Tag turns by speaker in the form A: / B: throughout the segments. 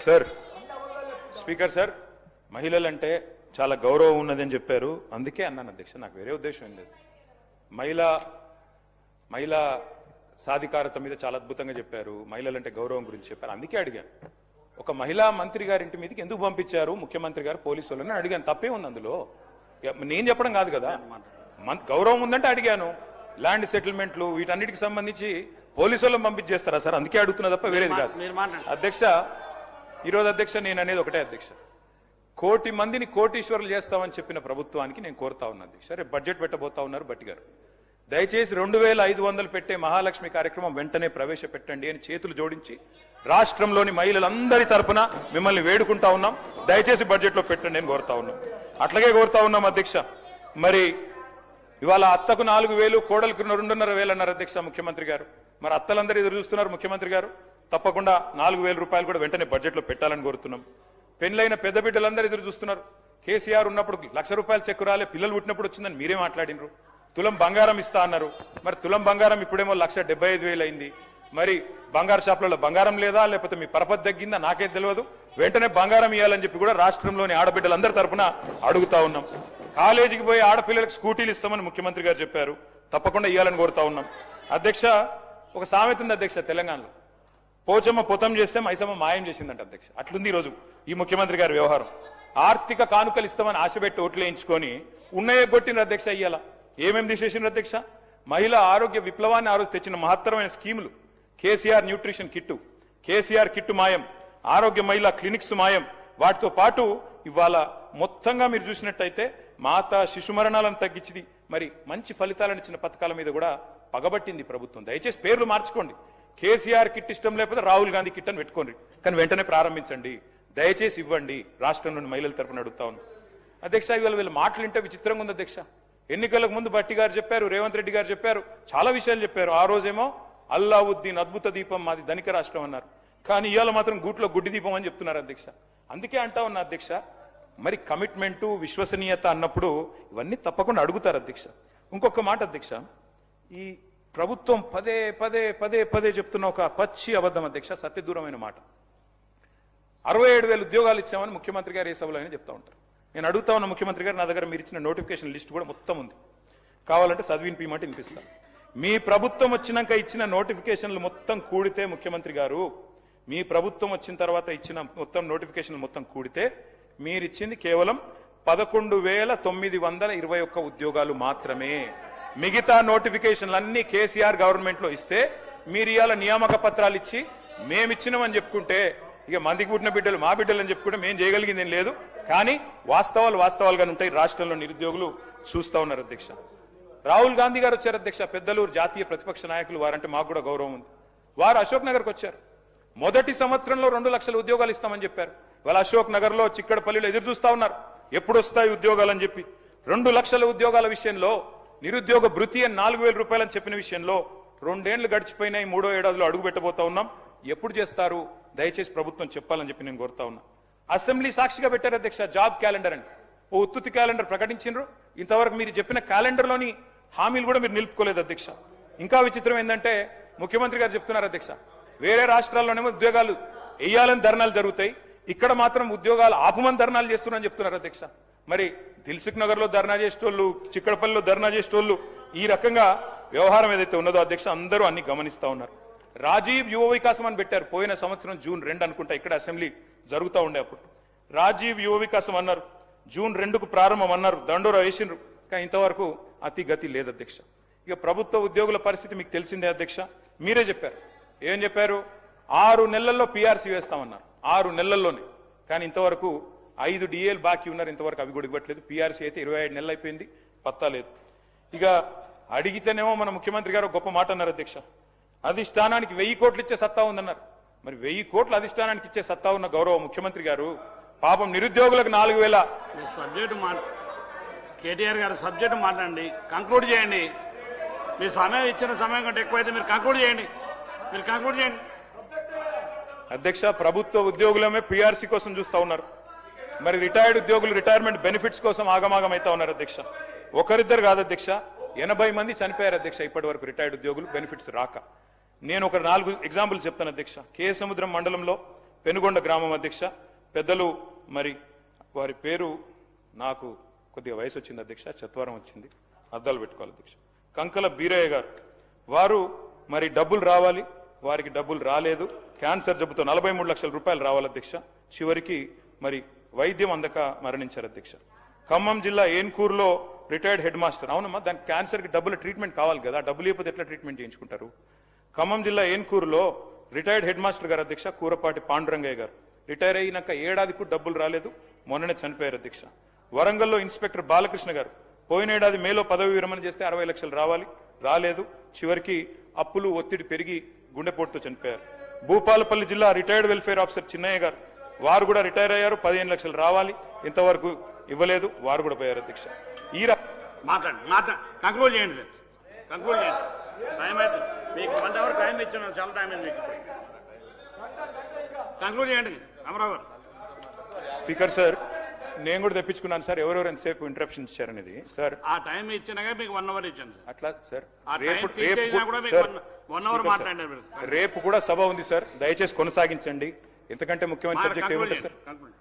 A: Sir speaker sir మహిళలంటే చాలా గౌరవం ఉన్నదని చెప్పారు. అందుకే అన్నాను అధ్యక్ష, నాకు వేరే ఉద్దేశం ఏం లేదు. మహిళా సాధికారత మీద చాలా అద్భుతంగా చెప్పారు. మహిళలంటే గౌరవం గురించి చెప్పారు. అందుకే అడిగాను, ఒక మహిళా మంత్రి గారి ఇంటి మీదకి ఎందుకు పంపించారు ముఖ్యమంత్రి గారు పోలీసు వాళ్ళని అడిగాను. తప్పే ఉంది అందులో, నేను చెప్పడం కాదు కదా. గౌరవం ఉందంటే అడిగాను. ల్యాండ్ సెటిల్మెంట్లు వీటన్నిటికి సంబంధించి పోలీసు వాళ్ళని పంపించేస్తారా సార్? అందుకే అడుగుతున్నా తప్ప వేరేది కాదు. అధ్యక్ష, ఈరోజు అధ్యక్ష నేను అనేది ఒకటే అధ్యక్ష, 1 కోటి మందిని కోటీశ్వరులు చేస్తామని చెప్పిన ప్రభుత్వానికి నేను కోరుతా ఉన్నా అధ్యక్ష. రేపు బడ్జెట్ పెట్టబోతా ఉన్నారు భట్టి గారు, దయచేసి 2500 పెట్టే మహాలక్ష్మి కార్యక్రమం వెంటనే ప్రవేశపెట్టండి అని చేతులు జోడించి రాష్ట్రంలోని మహిళలందరి తరపున మిమ్మల్ని వేడుకుంటా ఉన్నాం. దయచేసి బడ్జెట్ లో పెట్టండి అని కోరుతా ఉన్నాం. అట్లాగే కోరుతా ఉన్నాం అధ్యక్ష. మరి ఇవాళ అత్తకు 4000, కోడలకు 2,500 అన్నారు అధ్యక్ష ముఖ్యమంత్రి గారు. మరి అత్తలందరూ ఎదురు చూస్తున్నారు ముఖ్యమంత్రి గారు. తప్పకుండా 4,000 రూపాయలు కూడా వెంటనే బడ్జెట్ లో పెట్టాలని కోరుతున్నాం. పెళ్లైన పెద్ద బిడ్డలందరూ ఎదురు చూస్తున్నారు. కేసీఆర్ ఉన్నప్పుడు 1,00,000 రూపాయలు చెక్కు రాలే, పిల్లలు పుట్టినప్పుడు వచ్చిందని మీరే మాట్లాడినరు. తులం బంగారం ఇస్తా అన్నారు. మరి తులం బంగారం ఇప్పుడేమో 1,75,000 అయింది. మరి బంగారు షాపులలో బంగారం లేదా, లేకపోతే మీ పరపతి తగ్గిందా నాకేం తెలియదు. వెంటనే బంగారం ఇవ్వాలని చెప్పి కూడా రాష్ట్రంలోని ఆడబిడ్డలందరి తరఫున అడుగుతా ఉన్నాం. కాలేజీకి పోయి ఆడపిల్లలకు స్కూటీలు ఇస్తామని ముఖ్యమంత్రి గారు చెప్పారు. తప్పకుండా ఇవ్వాలని కోరుతా ఉన్నాం. అధ్యక్ష, ఒక సామెత ఉంది అధ్యక్ష తెలంగాణలో, పోచమ్మ పొతం చేస్తే మైసమ్మ మాయం చేసిందంట అధ్యక్ష. అట్లుంది ఈరోజు ఈ ముఖ్యమంత్రి గారి వ్యవహారం. ఆర్థిక కానుకలు ఇస్తామని ఆశపెట్టి ఓట్లు వేయించుకొని ఉన్నయే కొట్టిన అధ్యక్ష. ఇయ్యాల ఏమేమి తీసేసిన అధ్యక్ష? మహిళా ఆరోగ్య విప్లవాన్ని ఆ రోజు తెచ్చిన మహత్తరమైన స్కీములు, KCR nutrition kit, KCR kit మాయం, ఆరోగ్య మహిళా క్లినిక్స్ మాయం. వాటితో పాటు ఇవాళ మొత్తంగా మీరు చూసినట్టయితే మాతా శిశు మరణాలను తగ్గించింది. మరి మంచి ఫలితాలను ఇచ్చిన పథకాల మీద కూడా పగబట్టింది ప్రభుత్వం. దయచేసి పేర్లు మార్చుకోండి. కేసీఆర్ కిట్ ఇష్టం లేకపోతే రాహుల్ గాంధీ కిట్ అని పెట్టుకోండి, కానీ వెంటనే ప్రారంభించండి. దయచేసి ఇవ్వండి. రాష్ట్రంలోని మహిళల తరఫున అడుగుతా ఉన్నాం అధ్యక్ష. ఇవాళ వీళ్ళ మాటలు వింటే విచిత్రంగా ఉంది అధ్యక్ష. ఎన్నికలకు ముందు భట్టి గారు చెప్పారు, రేవంత్ రెడ్డి గారు చెప్పారు, చాలా విషయాలు చెప్పారు. ఆ రోజేమో అల్లావుద్దీన్ అద్భుత దీపం మాది ధనిక రాష్ట్రం అన్నారు. కానీ ఇవాళ మాత్రం గూట్లో గుడ్డి దీపం అని చెప్తున్నారు అధ్యక్ష. అందుకే అంటా ఉన్నా అధ్యక్ష, మరి కమిట్మెంటు విశ్వసనీయత అన్నప్పుడు ఇవన్నీ తప్పకుండా అడుగుతారు అధ్యక్ష. ఇంకొక మాట అధ్యక్ష, ఈ ప్రభుత్వం పదే పదే పదే పదే చెప్తున్న ఒక పచ్చి అబద్ధం అధ్యక్ష, సత్యదూరమైన మాట. 67,000 ఉద్యోగాలు ఇచ్చామని ముఖ్యమంత్రి గారు ఏ సభలో అయినా చెప్తా ఉంటారు. నేను అడుగుతా ఉన్న ముఖ్యమంత్రి గారు, నా దగ్గర మీరు ఇచ్చిన నోటిఫికేషన్ లిస్ట్ కూడా మొత్తం ఉంది, కావాలంటే చదివినిపిమంటే వినిపిస్తాను. మీ ప్రభుత్వం వచ్చినాక ఇచ్చిన నోటిఫికేషన్లు మొత్తం కూడితే ముఖ్యమంత్రి గారు, మీ ప్రభుత్వం వచ్చిన తర్వాత ఇచ్చిన మొత్తం నోటిఫికేషన్లు మొత్తం కూడితే మీరిచ్చింది కేవలం 11,921 ఉద్యోగాలు మాత్రమే. మిగతా నోటిఫికేషన్లన్నీ కేసీఆర్ గవర్నమెంట్ లో ఇస్తే మీరు ఇవాళ నియామక పత్రాలు ఇచ్చి మేమిచ్చినామని చెప్పుకుంటే, ఇక మందికి పుట్టిన బిడ్డలు మా బిడ్డలు అని చెప్పుకుంటే మేము చేయగలిగింది ఏం లేదు. కానీ వాస్తవాలు వాస్తవాలుగానే ఉంటాయి. రాష్ట్రంలో నిరుద్యోగులు చూస్తా ఉన్నారు అధ్యక్ష. రాహుల్ గాంధీ గారు వచ్చారు అధ్యక్ష, పెద్దలు జాతీయ ప్రతిపక్ష నాయకులు, వారంటే మాకు కూడా గౌరవం ఉంది. వారు అశోక్ నగర్కి వచ్చారు. మొదటి సంవత్సరంలో 2 లక్షల ఉద్యోగాలు ఇస్తామని చెప్పారు. వాళ్ళ అశోక్ నగర్ లో, చిక్కడపల్లిలో ఎదురు చూస్తా ఉన్నారు ఎప్పుడు వస్తాయి ఉద్యోగాలు అని చెప్పి. 2 లక్షల ఉద్యోగాల విషయంలో, నిరుద్యోగ భృతి అని 4,000 రూపాయలని చెప్పిన విషయంలో 2 ఏళ్లు గడిచిపోయినాయి. 3వ ఏడాదిలో అడుగు పెట్టబోతా ఉన్నాం. ఎప్పుడు చేస్తారు? దయచేసి ప్రభుత్వం చెప్పాలని చెప్పి నేను కోరుతా ఉన్నా. అసెంబ్లీ సాక్షిగా పెట్టారు అధ్యక్ష జాబ్ క్యాలెండర్ అని, ఓ ఉత్తుతి క్యాలెండర్ ప్రకటించారు. ఇంతవరకు మీరు చెప్పిన క్యాలెండర్లోని హామీలు కూడా మీరు నిలుపుకోలేదు అధ్యక్ష. ఇంకా విచిత్రం ఏంటంటే ముఖ్యమంత్రి గారు చెప్తున్నారు అధ్యక్ష, వేరే రాష్ట్రాల్లోనేమో ఉద్యోగాలు వేయాలని ధర్నాలు జరుగుతాయి, ఇక్కడ మాత్రం ఉద్యోగాలు ఆపమని ధర్నాలు చేస్తున్నారని చెప్తున్నారు అధ్యక్ష. మరి దిల్సుఖ్ నగర్ లో ధర్నా చేసేటోళ్ళు, చిక్కడపల్లిలో ధర్నా చేసేటోళ్ళు, ఈ రకంగా వ్యవహారం ఏదైతే ఉన్నదో అధ్యక్ష అందరూ అన్ని గమనిస్తా ఉన్నారు. రాజీవ్ యువ వికాసం అని పెట్టారు. పోయిన సంవత్సరం జూన్ 2 అనుకుంటా ఇక్కడ అసెంబ్లీ జరుగుతూ ఉండే అప్పుడు రాజీవ్ యువ వికాసం అన్నారు. జూన్ 2కు ప్రారంభం అన్నారు, దండోరా వేసిండ్రు. కానీ ఇంతవరకు అతి గతి లేదు అధ్యక్ష. ఇక ప్రభుత్వ ఉద్యోగుల పరిస్థితి మీకు తెలిసిందే అధ్యక్ష. మీరే చెప్పారు, ఏం చెప్పారు? 6 నెలల్లో పీఆర్సీ వేస్తామన్నారు, 6 నెలల్లోనే. కానీ ఇంతవరకు 5 డిఏలు బాకీ ఉన్నారు, ఇంతవరకు అవి కూడా ఇవ్వట్లేదు. పీఆర్సీ అయితే 27 నెలలు అయిపోయింది, పత్తా లేదు. ఇక అడిగితేనేమో మన ముఖ్యమంత్రి గారు గొప్ప మాట అన్నారు అధ్యక్ష, అధిష్టానానికి 1000 కోట్లు ఇచ్చే సత్తా ఉందన్నారు. మరి 1000 కోట్లు అధిష్టానానికి ఇచ్చే సత్తా ఉన్న గౌరవ ముఖ్యమంత్రి గారు పాపం నిరుద్యోగులకు 4,000
B: సబ్జెక్టు కేటీఆర్ గారు సబ్జెక్టు మాట్లాడండి, కంక్లూడ్ చేయండి. మీ సమయం ఇచ్చిన సమయం కంటే ఎక్కువైతే మీరు కంక్లూడ్ చేయండి.
A: అధ్యక్ష, ప్రభుత్వ ఉద్యోగులమే పీఆర్సీ కోసం చూస్తా ఉన్నారు. మరి రిటైర్డ్ ఉద్యోగులు రిటైర్మెంట్ బెనిఫిట్స్ కోసం ఆగమాగం అవుతా ఉన్నారు అధ్యక్ష. ఒకరిద్దరు కాదు అధ్యక్ష, 80 మంది చనిపోయారు అధ్యక్ష ఇప్పటి వరకు రిటైర్డ్ ఉద్యోగులు బెనిఫిట్స్ రాక. నేను ఒక 4 ఎగ్జాంపుల్ చెప్తాను అధ్యక్ష. కేసముద్రం మండలంలో పెనుగొండ గ్రామం అధ్యక్ష పెద్దలు మరి వారి పేరు నాకు కొద్దిగా వయసు వచ్చింది అధ్యక్ష, చత్వారం వచ్చింది, అద్దాలు పెట్టుకోవాలి అధ్యక్ష. కంకల బీరయ్య గారు వారు మరి డబ్బులు రావాలి, వారికి డబ్బులు రాలేదు, క్యాన్సర్ జబ్బుతో 43 లక్షల రూపాయలు రావాలి అధ్యక్ష, చివరికి మరి వైద్యం అందక మరణించారు అధ్యక్ష. ఖమ్మం జిల్లా ఏన్కూరులో రిటైర్డ్ హెడ్ మాస్టర్, అవునమ్మా దానికి క్యాన్సర్కి డబ్బులు ట్రీట్మెంట్ కావాలి కదా, డబ్బులు ఇవ్వకపోతే ఎట్లా ట్రీట్మెంట్ చేయించుకుంటారు. ఖమ్మం జిల్లా ఏన్కూరులో రిటైర్డ్ హెడ్ మాస్టర్ గారు అధ్యక్ష కూరపాటి పాండురంగయ్య గారు రిటైర్ అయినాక ఏడాదికి డబ్బులు రాలేదు, మొన్ననే చనిపోయారు అధ్యక్ష. వరంగల్లో ఇన్స్పెక్టర్ బాలకృష్ణ గారు పోయిన ఏడాది మేలో పదవి విరమణ చేస్తే 60 లక్షలు రావాలి, రాలేదు, చివరికి అప్పులు ఒత్తిడి పెరిగి గుండెపోటుతో చనిపోయారు. భూపాలపల్లి జిల్లా రిటైర్డ్ వెల్ఫేర్ ఆఫీసర్ చిన్నయ్య గారు వారు కూడా రిటైర్ అయ్యారు, 15 లక్షలు రావాలి, ఇంతవరకు ఇవ్వలేదు, వారు కూడా పోయారు అధ్యక్ష. ఈ
B: కంక్లూడ్ చేయండి సార్, కంక్లూడ్ చేయండి. టైం అయితే మీకు 1 అవర్ టైం ఇచ్చాను, చాలా టైం అయింది మీకు. కంక్లూడ్ చేయండి రామారావు గారు.
A: స్పీకర్ సార్, నేను కూడా తెప్పించుకున్నాను సార్, ఎవరెవరు ఎంతసేపు ఇంటరప్షన్ ఇచ్చారనేది సార్.
B: ఆ టైం ఇచ్చినాగా మీకు 1 అవర్ ఇచ్చాను సార్.
A: అట్లా సార్,
B: ఆ టైం తీసేసినా కూడా మీకు 1 అవర్ మాట్లాడారు మీరు.
A: రేపు కూడా సభ ఉంది సార్, దయచేసి కొనసాగించండి. ఎంతకంటే ముఖ్యమైన సబ్జెక్ట్ ఏముంటుంది సార్?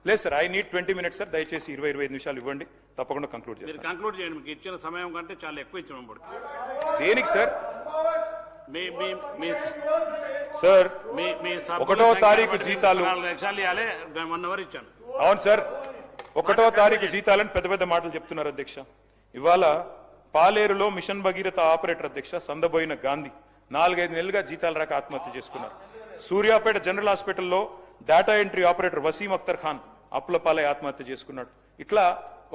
A: లేదు sir, I need 20 minutes sir, దయచేసి 20-25 నిమిషాలు ఇవ్వండి, తప్పకుండా కంక్లూడ్ చేస్తాను.
B: కంక్లూడ్ చేయండి, మీకు ఇచ్చిన సమయం కంటే చాలా ఎక్కువ ఇచ్చిన
A: దేనికి సార్?
B: సార్
A: సార్ 1వ తారీఖు జీతాలు
B: 4 లక్షలు ఇవ్వాలి, 1 అవర్ ఇచ్చాను.
A: అవును సార్, 1వ తారీఖు జీతాలని పెద్ద పెద్ద మాటలు చెప్తున్నారు అధ్యక్ష. ఇవాళ పాలేరులో మిషన్ భగీరథ ఆపరేటర్ అధ్యక్ష సందబోయిన గాంధీ 4-5 నెలలుగా జీతాలు రాక ఆత్మహత్య చేసుకున్నారు. సూర్యాపేట జనరల్ హాస్పిటల్లో data entry operator Waseem Akhtar Khan అప్పులపాలై ఆత్మహత్య చేసుకున్నాడు. ఇట్లా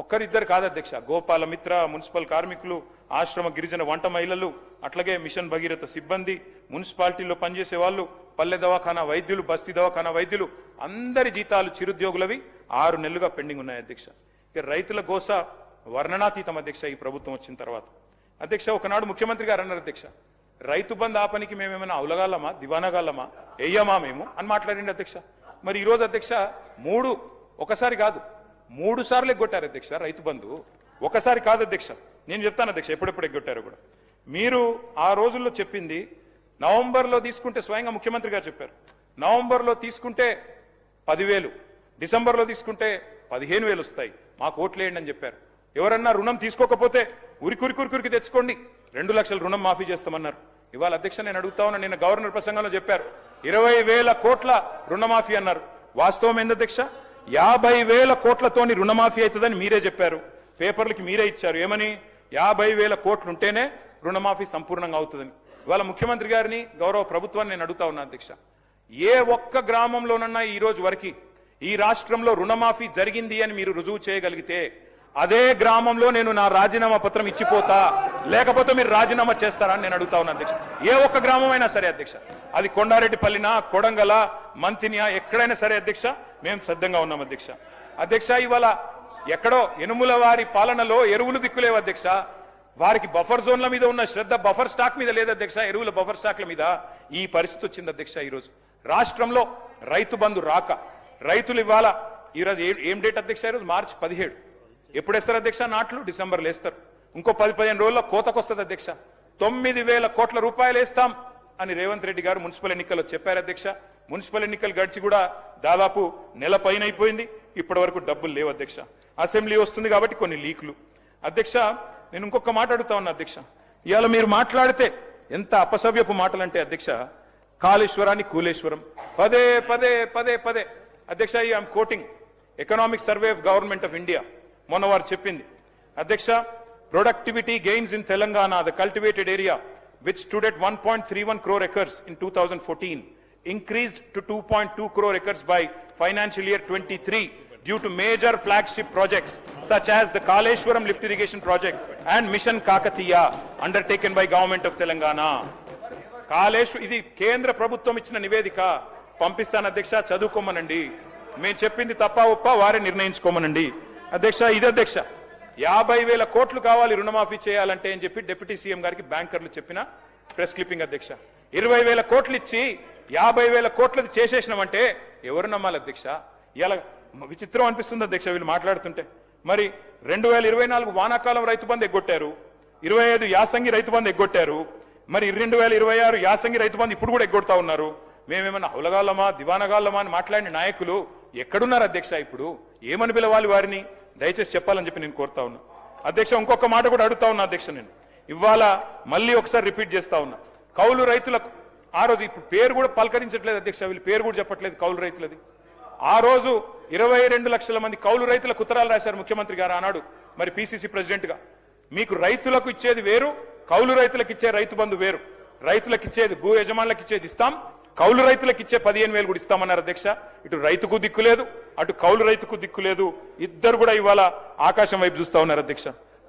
A: ఒక్కరిద్దరు కాదు అధ్యక్ష, గోపాల మిత్ర, మున్సిపల్ కార్మికులు, ఆశ్రమ గిరిజన వంట మహిళలు, అట్లాగే మిషన్ భగీరథ సిబ్బంది, మున్సిపాలిటీలో పనిచేసే వాళ్ళు, పల్లె దవాఖానా వైద్యులు, బస్తీ దవాఖానా వైద్యులు, అందరి జీతాలు చిరుద్యోగులవి 6 నెలలుగా పెండింగ్ ఉన్నాయి అధ్యక్ష. ఇక రైతుల గోస వర్ణనాతీతం అధ్యక్ష ఈ ప్రభుత్వం వచ్చిన తర్వాత. అధ్యక్ష ఒకనాడు ముఖ్యమంత్రి గారు అన్నారు అధ్యక్ష, రైతు బంధు ఆపనికి మేమేమైనా అవలగాలమా, దివానగాలమా, ఎయ్యమా మేము అని మాట్లాడింది అధ్యక్ష. మరి ఈ రోజు అధ్యక్ష ఒకసారి కాదు 3 సార్లు ఎగ్గొట్టారు అధ్యక్ష రైతు బంధు. ఒకసారి కాదు అధ్యక్ష, నేను చెప్తాను అధ్యక్ష ఎప్పుడెప్పుడు ఎగ్గొట్టారో కూడా. మీరు ఆ రోజుల్లో చెప్పింది నవంబర్లో తీసుకుంటే, స్వయంగా ముఖ్యమంత్రి గారు చెప్పారు, నవంబర్లో తీసుకుంటే 10,000, డిసెంబర్లో తీసుకుంటే 15,000 వస్తాయి, మాకు ఓట్లేయండి అని చెప్పారు. ఎవరన్నా రుణం తీసుకోకపోతే ఉరికి తెచ్చుకోండి, 2 లక్షల రుణం మాఫీ చేస్తామన్నారు. ఇవాళ అధ్యక్ష నేను అడుగుతా ఉన్నా, నిన్న గవర్నర్ ప్రసంగంలో చెప్పారు 20,000 కోట్ల రుణమాఫీ అన్నారు. వాస్తవం ఏంది అధ్యక్ష? 50,000 కోట్లతోని రుణమాఫీ అవుతుందని మీరే చెప్పారు, పేపర్లకి మీరే ఇచ్చారు. ఏమని? 50,000 కోట్లు ఉంటేనే రుణమాఫీ సంపూర్ణంగా అవుతుందని. ఇవాళ ముఖ్యమంత్రి గారిని, గౌరవ ప్రభుత్వాన్ని నేను అడుగుతా ఉన్నా అధ్యక్ష, ఏ ఒక్క గ్రామంలోనన్నా ఈ రోజు వరకు ఈ రాష్ట్రంలో రుణమాఫీ జరిగింది అని మీరు రుజువు చేయగలిగితే అదే గ్రామంలో నేను నా రాజీనామా పత్రం ఇచ్చిపోతా, లేకపోతే మీరు రాజీనామా చేస్తారా అని నేను అడుగుతా ఉన్నా అధ్యక్ష. ఏ ఒక్క గ్రామం అయినా సరే అధ్యక్ష, అది కొండారెడ్డిపల్లినా, కొడంగల, మంతినియా, ఎక్కడైనా సరే అధ్యక్ష, మేము సిద్ధంగా ఉన్నాం అధ్యక్ష. అధ్యక్ష ఇవాళ ఎక్కడో యనుముల వారి పాలనలో ఎరువులు దిక్కులేవు అధ్యక్ష, వారికి బఫర్ జోన్ల మీద ఉన్న శ్రద్ధ బఫర్ స్టాక్ మీద లేదు అధ్యక్ష, ఎరువుల బఫర్ స్టాక్ల మీద ఈ పరిస్థితి వచ్చింది అధ్యక్ష. ఈరోజు రాష్ట్రంలో రైతు బంధు రాక రైతులు ఇవాళ ఈరోజు ఏం డేట్ అధ్యక్ష? ఈరోజు మార్చి 17. ఎప్పుడు వేస్తారు అధ్యక్ష నాట్లు? డిసెంబర్లో వేస్తారు. ఇంకో 10-15 రోజుల్లో కోతకొస్తుంది అధ్యక్ష. 9,000 కోట్ల రూపాయలు వేస్తాం అని రేవంత్ రెడ్డి గారు మున్సిపల్ ఎన్నికల్లో చెప్పారు అధ్యక్ష. మున్సిపల్ ఎన్నికలు గడిచి కూడా దాదాపు నెల పైన అయిపోయింది, ఇప్పటి వరకు డబ్బులు లేవు అధ్యక్ష. అసెంబ్లీ వస్తుంది కాబట్టి కొన్ని లీకులు. అధ్యక్ష నేను ఇంకొక మాట అడుగుతా ఉన్నా అధ్యక్ష, ఇవాళ మీరు మాట్లాడితే ఎంత అపసవ్యపు మాటలంటే అధ్యక్ష, కాళేశ్వరాన్ని కూలేశ్వరం పదే పదే పదే పదే అధ్యక్ష. I'm quoting economic survey of government of India, మొన్న వారు చెప్పింది అధ్యక్ష, productivity gains in Telangana, the cultivated area which stood at 1.31 crore acres in 2014 increased to 2.2 crore acres by financial year 23 due to major flagship projects such as the Kaleshwaram lift irrigation project and Mission Kakatiya undertaken by government of Telangana. ఇది కేంద్ర ప్రభుత్వం ఇచ్చిన నివేదిక, పంపిస్తాను అధ్యక్ష, చదువుకోమనండి. మేము చెప్పింది తప్ప ఒప్ప వారే నిర్ణయించుకోమనండి అధ్యక్ష. ఇది అధ్యక్ష 50,000 కోట్లు కావాలి రుణమాఫీ చేయాలంటే అని చెప్పి డిప్యూటీ సీఎం గారికి బ్యాంకర్లు చెప్పిన ప్రెస్ క్లిప్పింగ్ అధ్యక్ష. 20,000 కోట్లు ఇచ్చి 50,000 కోట్లది చేసేసినామంటే ఎవరు నమ్మాలి అధ్యక్ష? ఇలా విచిత్రం అనిపిస్తుంది అధ్యక్ష వీళ్ళు మాట్లాడుతుంటే. మరి 2024 వానాకాలం రైతు బంధు ఎగ్గొట్టారు, 25 యాసంగి రైతు బంధు ఎగ్గొట్టారు, మరి 2026 యాసంగి రైతు బంధు ఇప్పుడు కూడా ఎగ్గొడతా ఉన్నారు. మేమేమన్నా హౌలగాళ్ళమా దివానగాళ్ళమా అని మాట్లాడిన నాయకులు ఎక్కడున్నారు అధ్యక్ష? ఇప్పుడు ఏమని పిలవాలి వారిని? దయచేసి చెప్పాలని చెప్పి నేను కోరుతా ఉన్నా అధ్యక్ష. ఇంకొక మాట కూడా అడుగుతా ఉన్నా అధ్యక్ష. నేను ఇవాళ మళ్ళీ ఒకసారి రిపీట్ చేస్తా ఉన్నా. కౌలు రైతులకు ఆ రోజు ఇప్పుడు పేరు కూడా పలకరించట్లేదు అధ్యక్ష, వీళ్ళు పేరు కూడా చెప్పట్లేదు కౌలు రైతులది. ఆ రోజు 22 లక్షల మంది కౌలు రైతులకు ఉత్తరాలు రాశారు ముఖ్యమంత్రి గారు ఆనాడు మరి పిసిసి ప్రెసిడెంట్ గా. మీకు రైతులకు ఇచ్చేది వేరు, కౌలు రైతులకు ఇచ్చే రైతు బంధు వేరు. రైతులకు ఇచ్చేది భూ యజమానులకు ఇచ్చేది ఇస్తాం, కౌలు రైతులకు ఇచ్చే 15,000 కూడా ఇస్తామన్నారు అధ్యక్ష. ఇటు రైతుకు దిక్కు లేదు, అటు కౌలు రైతుకు దిక్కు లేదు. ఇద్దరు కూడా ఇవాళ ఆకాశం వైపు చూస్తా ఉన్నారు అధ్యక్ష.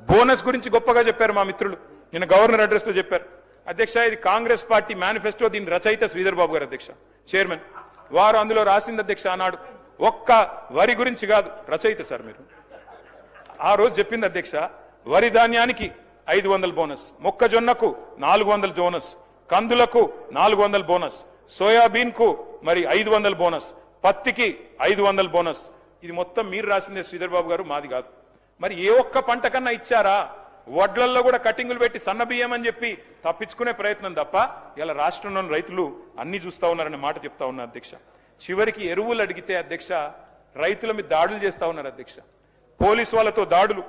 A: బోనస్ గురించి గొప్పగా చెప్పారు మా మిత్రులు, నిన్న గవర్నర్ అడ్రస్ లో చెప్పారు అధ్యక్ష. ఇది కాంగ్రెస్ పార్టీ మేనిఫెస్టో, దీని రచయిత శ్రీధర్ బాబు గారు అధ్యక్ష, చైర్మన్. వారు అందులో రాసింది అధ్యక్ష ఆనాడు ఒక్క వరి గురించి కాదు, రచయిత సార్ మీరు. ఆ రోజు చెప్పింది అధ్యక్ష, వరి ధాన్యానికి 500 బోనస్, మొక్కజొన్నకు 400 బోనస్, కందులకు 400 బోనస్, సోయాబీన్ కు మరి 500 బోనస్, పత్తికి 500 బోనస్. ఇది మొత్తం మీరు రాసిందే శ్రీధర్ బాబు గారు, మాది కాదు. మరి ఏ ఒక్క పంట కన్నా ఇచ్చారా? వడ్లల్లో కూడా కటింగులు పెట్టి సన్న బియ్యం అని చెప్పి తప్పించుకునే ప్రయత్నం తప్ప ఇలా రాష్ట్రంలోని రైతులు అన్ని చూస్తా ఉన్నారనే మాట చెప్తా ఉన్నా అధ్యక్ష. చివరికి ఎరువులు అడిగితే అధ్యక్ష రైతుల మీద దాడులు చేస్తా ఉన్నారు అధ్యక్ష, పోలీసు వాళ్ళతో దాడులు.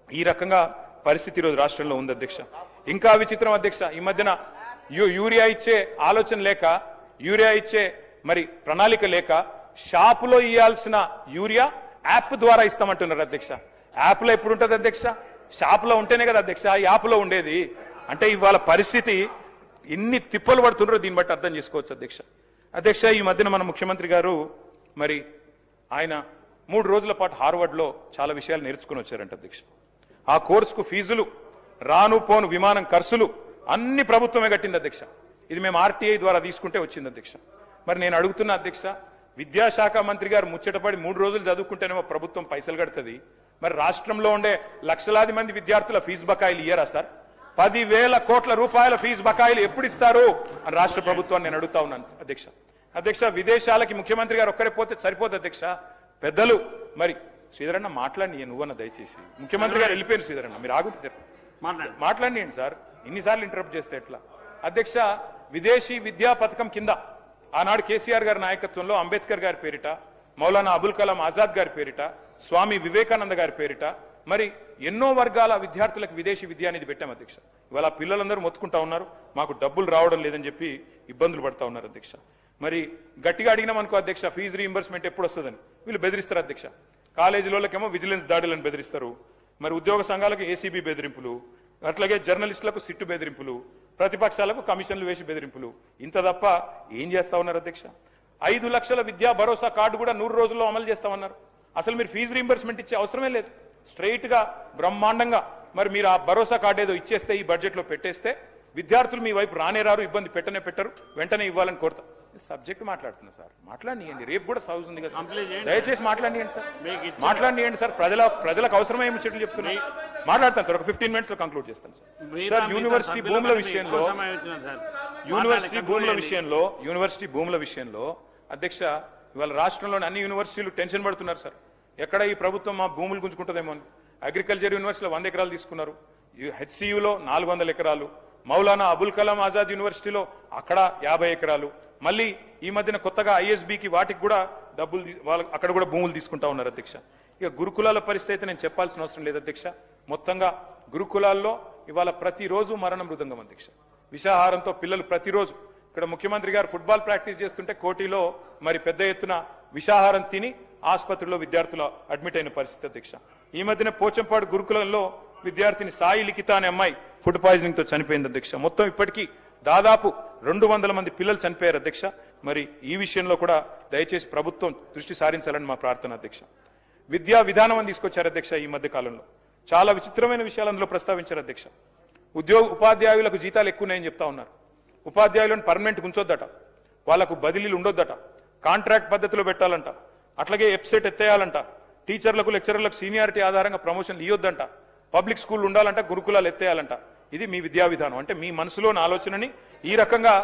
A: ఈ రకంగా పరిస్థితి ఈరోజు రాష్ట్రంలో ఉంది అధ్యక్ష. ఇంకా విచిత్రం అధ్యక్ష, ఈ మధ్యన యూరియా ఇచ్చే ఆలోచన లేక, యూరియా ఇచ్చే మరి ప్రణాళిక లేక, షాపులో ఇవ్వాల్సిన యూరియా యాప్ ద్వారా ఇస్తామంటున్నారు అధ్యక్ష. యాప్ లో ఎప్పుడు ఉంటుంది అధ్యక్ష? షాపులో ఉంటేనే కదా అధ్యక్ష యాప్ లో ఉండేది. అంటే ఇవాళ పరిస్థితి ఎన్ని తిప్పలు పడుతున్నారో దీన్ని బట్టి అర్థం చేసుకోవచ్చు అధ్యక్ష. అధ్యక్ష, ఈ మధ్యన మన ముఖ్యమంత్రి గారు మరి ఆయన 3 రోజుల పాటు హార్వర్డ్ లో చాలా విషయాలు నేర్చుకుని వచ్చారంట అధ్యక్ష. ఆ కోర్సుకు ఫీజులు, రాను పోను విమానం ఖర్చులు అన్ని ప్రభుత్వమే కట్టింది అధ్యక్ష. ఇది మేము ఆర్టీఐ ద్వారా తీసుకుంటే వచ్చింది అధ్యక్ష. మరి నేను అడుగుతున్నా అధ్యక్ష, విద్యాశాఖ మంత్రి గారు ముచ్చటపడి 3 రోజులు చదువుకుంటేనేమో ప్రభుత్వం పైసలు కడుతుంది, మరి రాష్ట్రంలో ఉండే లక్షలాది మంది విద్యార్థుల ఫీజు బకాయిలు ఇయ్యరా సార్? 10,000 కోట్ల రూపాయల ఫీజు బకాయిలు ఎప్పుడు ఇస్తారు అని రాష్ట్ర ప్రభుత్వాన్ని నేను అడుగుతా ఉన్నాను అధ్యక్ష. అధ్యక్ష, విదేశాలకి ముఖ్యమంత్రి గారు ఒక్కరే పోతే సరిపోదు అధ్యక్ష. పెద్దలు మరి శ్రీధరన్న మాట్లాడి నువ్వన్న దయచేసి. ముఖ్యమంత్రి గారు వెళ్ళిపోయారు శ్రీధరన్న, మీరు ఆగుతారు మాట్లాడియండి సార్, ఇన్నిసార్లు ఇంటరప్ట్ చేస్తే ఎట్లా? అధ్యక్ష, విదేశీ విద్యా పథకం కింద ఆనాడు కేసీఆర్ గారి నాయకత్వంలో అంబేద్కర్ గారి పేరిట, మౌలానా అబుల్ కలాం ఆజాద్ గారి పేరిట, స్వామి వివేకానంద గారి పేరిట మరి ఎన్నో వర్గాల విద్యార్థులకు విదేశీ విద్య అనేది పెట్టాం అధ్యక్ష. ఇవాళ పిల్లలందరూ మొత్తుకుంటా ఉన్నారు, మాకు డబ్బులు రావడం లేదని చెప్పి ఇబ్బందులు పడతా ఉన్నారు అధ్యక్ష. మరి గట్టిగా అడిగినాం అనుకో అధ్యక్ష, ఫీజు రీయింబర్స్మెంట్ ఎప్పుడు వస్తుందని వీళ్ళు బెదిరిస్తారు అధ్యక్ష. కాలేజీలోకేమో విజిలెన్స్ దాడులను బెదిరిస్తారు, మరి ఉద్యోగ సంఘాలకు ఏసీబీ బెదిరింపులు, అట్లాగే జర్నలిస్టులకు సిట్టు బెదిరింపులు, ప్రతిపక్షాలకు కమిషన్లు వేసి బెదిరింపులు. ఇంత తప్ప ఏం చేస్తా ఉన్నారు అధ్యక్ష? 5 లక్షల విద్యా భరోసా కార్డు కూడా 100 రోజుల్లో అమలు చేస్తామన్నారు. అసలు మీరు ఫీజు రీయింబర్స్మెంట్ ఇచ్చే అవసరమే లేదు. స్ట్రైట్ గా బ్రహ్మాండంగా మరి మీరు ఆ భరోసా కార్డు ఏదో ఇచ్చేస్తే, ఈ బడ్జెట్ లో పెట్టేస్తే విద్యార్థులు మీ వైపు రానే రారు, ఇబ్బంది పెట్టరు, వెంటనే ఇవ్వాలని కోరుతాం. సబ్జెక్ట్ మాట్లాడుతున్నా సార్, మాట్లాడియండి. రేపు కూడా సౌజ్ ఉంది కదా, దయచేసి మాట్లాడియండి సార్, మాట్లాడియండి సార్. ప్రజలకు అవసరమే ముచ్చట్లు చెప్తున్నాయి. మాట్లాడతాను సార్, ఒక 15 minutes లో కంక్లూడ్ చేస్తాను సార్. యూనివర్సిటీ భూముల విషయంలో అధ్యక్ష, ఇవాళ రాష్ట్రంలోని అన్ని యూనివర్సిటీలు టెన్షన్ పడుతున్నారు సార్. ఎక్కడ ఈ ప్రభుత్వం మా భూములు గుంజుకుంటుందేమో అని. అగ్రికల్చర్ యూనివర్సిటీలో 100 ఎకరాలు తీసుకున్నారు, హెచ్సియులో 400 ఎకరాలు, మౌలానా అబుల్ కలాం ఆజాద్ యూనివర్సిటీలో అక్కడ 50 ఎకరాలు, మళ్ళీ ఈ మధ్యన కొత్తగా ఐఎస్బికి వాటికి కూడా డబ్బులు అక్కడ కూడా భూములు తీసుకుంటా ఉన్నారు అధ్యక్ష. ఇక గురుకులాల పరిస్థితి నేను చెప్పాల్సిన అవసరం లేదు అధ్యక్ష. మొత్తంగా గురుకులాల్లో ఇవాళ ప్రతిరోజు మరణ మృదంగం అధ్యక్ష. విషాహారంతో పిల్లలు ప్రతిరోజు, ఇక్కడ ముఖ్యమంత్రి గారు ఫుట్బాల్ ప్రాక్టీస్ చేస్తుంటే కోటిలో మరి పెద్ద ఎత్తున విషాహారం తిని ఆసుపత్రిలో విద్యార్థులు అడ్మిట్ అయిన పరిస్థితి అధ్యక్ష. ఈ మధ్యన పోచంపాడు గురుకులంలో విద్యార్థిని సాయి లిఖిత అనే అమ్మాయి ఫుడ్ పాయిజనింగ్ తో చనిపోయింది అధ్యక్ష. మొత్తం ఇప్పటికీ దాదాపు 200 మంది పిల్లలు చనిపోయారు అధ్యక్ష. మరి ఈ విషయంలో కూడా దయచేసి ప్రభుత్వం దృష్టి సారించాలని మా ప్రార్థన అధ్యక్ష. విద్యా విధానం అని తీసుకొచ్చారు అధ్యక్ష. ఈ మధ్య కాలంలో చాలా విచిత్రమైన విషయాలు అందులో ప్రస్తావించారు అధ్యక్ష. ఉపాధ్యాయులకు జీతాలు ఎక్కువన్నాయని చెప్తా ఉన్నారు. ఉపాధ్యాయులను పర్మనెంట్ ఉంచొద్దట, వాళ్లకు బదిలీలు ఉండొద్దట, కాంట్రాక్ట్ పద్ధతిలో పెట్టాలంట, అట్లాగే వెబ్సైట్ ఎత్తేయాలంట, టీచర్లకు లెక్చరర్లకు సీనియారిటీ ఆధారంగా ప్రమోషన్లు ఇవ్వొద్దంట, పబ్లిక్ స్కూల్ ఉండాలంట, గురుకులాలు ఎత్తేయాలంట. ఇది మీ విద్యా విధానం అంటే మీ మనసులోని ఆలోచనని ఈ రకంగా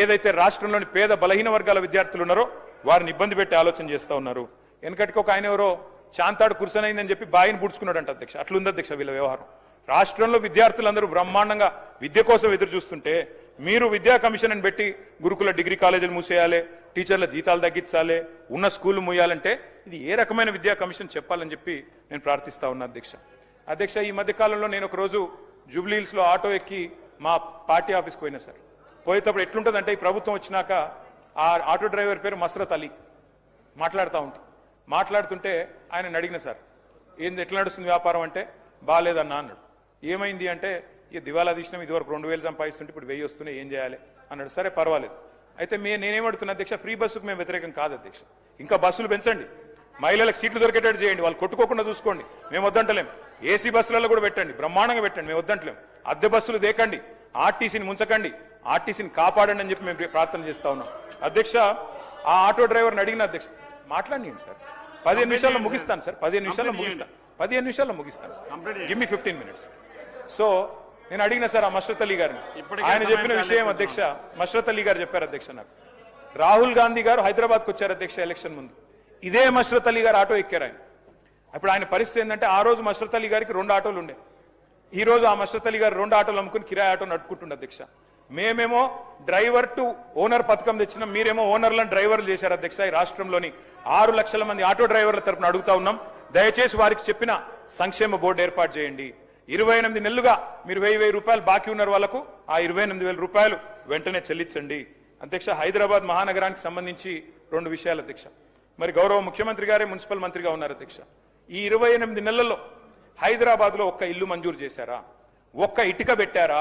A: ఏదైతే రాష్ట్రంలోని పేద బలహీన వర్గాల విద్యార్థులు ఉన్నారో వారిని ఇబ్బంది పెట్టి ఆలోచన చేస్తా ఉన్నారు. వెనకటికి ఒక ఆయన ఎవరో చాంతాడు కుర్సనైందని చెప్పి బాయిని పుడుచుకున్నాడంట అధ్యక్ష. అట్లుంది అధ్యక్ష వీళ్ళ వ్యవహారం. రాష్ట్రంలో విద్యార్థులందరూ బ్రహ్మాండంగా విద్య కోసం ఎదురు చూస్తుంటే మీరు విద్యా కమిషన్ అని పెట్టి గురుకుల డిగ్రీ కాలేజీలు మూసేయాలి, టీచర్ల జీతాలు తగ్గించాలి, ఉన్న స్కూల్ మూయాలంటే ఇది ఏ రకమైన విద్యా కమిషన్ చెప్పాలని చెప్పి నేను ప్రార్థిస్తా ఉన్నా అధ్యక్ష. అధ్యక్ష, ఈ మధ్య కాలంలో నేను ఒక రోజు జూబ్లీహిల్స్ లో ఆటో ఎక్కి మా పార్టీ ఆఫీస్కి పోయినా సార్. పోయేటప్పుడు ఎట్లుంటుందంటే ఈ ప్రభుత్వం వచ్చినాక ఆ ఆటో డ్రైవర్ పేరు మస్రత్ అలీ. మాట్లాడుతుంటే ఆయన అడిగిన సార్, ఏంది ఎట్లా నడుస్తుంది వ్యాపారం అంటే, బాగాలేదన్నా అన్నాడు. ఏమైంది అంటే, ఇక దివాలా తీసినాం, ఇదివరకు 2000 సంపాదిస్తుంటే ఇప్పుడు 1000 వస్తున్నాయి, ఏం చేయాలి అన్నాడు. సరే పర్వాలేదు. అయితే నేనేమడుతున్నా అధ్యక్ష, ఫ్రీ బస్సుకు మేము వ్యతిరేకం కాదు అధ్యక్ష. ఇంకా బస్సులు పెంచండి, మహిళలకు సీట్లు దొరికేటట్టు చేయండి, వాళ్ళు కొట్టుకోకుండా చూసుకోండి, మేము వద్దంటలేం. ఏసీ బస్సులలో కూడా పెట్టండి, బ్రహ్మాండంగా పెట్టండి, మేము వద్దంటలేం. అద్దె బస్సులు దేకండి, ఆర్టీసీని ముంచకండి, ఆర్టీసీని కాపాడండి అని చెప్పి మేము ప్రార్థన చేస్తా ఉన్నాం అధ్యక్ష. ఆ ఆటో డ్రైవర్ని అడిగిన అధ్యక్ష, మాట్లాడండి సార్, 15 నిమిషాల్లో ముగిస్తాను సార్, 15 నిమిషాల్లో ముగిస్తాను sir, give me 15 minutes. So నేను అడిగిన సార్ ఆ మష్రత్ అలీ గారిని, ఆయన చెప్పిన విషయం అధ్యక్ష, మష్రత్ అలీ గారు చెప్పారు అధ్యక్ష, నాకు రాహుల్ గాంధీ గారు హైదరాబాద్కి వచ్చారు అధ్యక్ష ఎలక్షన్ ముందు, ఇదే మష్రత్ అలీ గారు ఆటో ఎక్కారు ఆయన. అప్పుడు ఆయన పరిస్థితి ఏంటంటే, ఆ రోజు మష్రత్ అలీ గారికి 2 ఆటోలు ఉండే, ఈ రోజు ఆ మష్రత్ అలీ గారు 2 ఆటోలు అమ్ముకుని కిరాయి ఆటో నడుపుకుంటుండే అధ్యక్ష. మేమేమో డ్రైవర్ టు ఓనర్ పథకం తెచ్చినాం, మీరేమో ఓనర్లను డ్రైవర్లు చేశారు అధ్యక్ష. ఈ రాష్ట్రంలోని 6 లక్షల మంది ఆటో డ్రైవర్ల తరపున అడుగుతా ఉన్నాం, దయచేసి వారికి చెప్పిన సంక్షేమ బోర్డు ఏర్పాటు చేయండి. 28 నెలలుగా మీరు 1000 రూపాయలు బాకీ ఉన్నారు వాళ్ళకు, ఆ 28,000 రూపాయలు వెంటనే చెల్లించండి అధ్యక్ష. హైదరాబాద్ మహానగరానికి సంబంధించి 2 విషయాలు అధ్యక్ష. మరి గౌరవ ముఖ్యమంత్రి గారే మున్సిపల్ మంత్రిగా ఉన్నారు అధ్యక్ష. ఈ 28 నెలల్లో హైదరాబాద్ లో ఒక్క ఇల్లు మంజూరు చేశారా, ఒక్క ఇటుక పెట్టారా,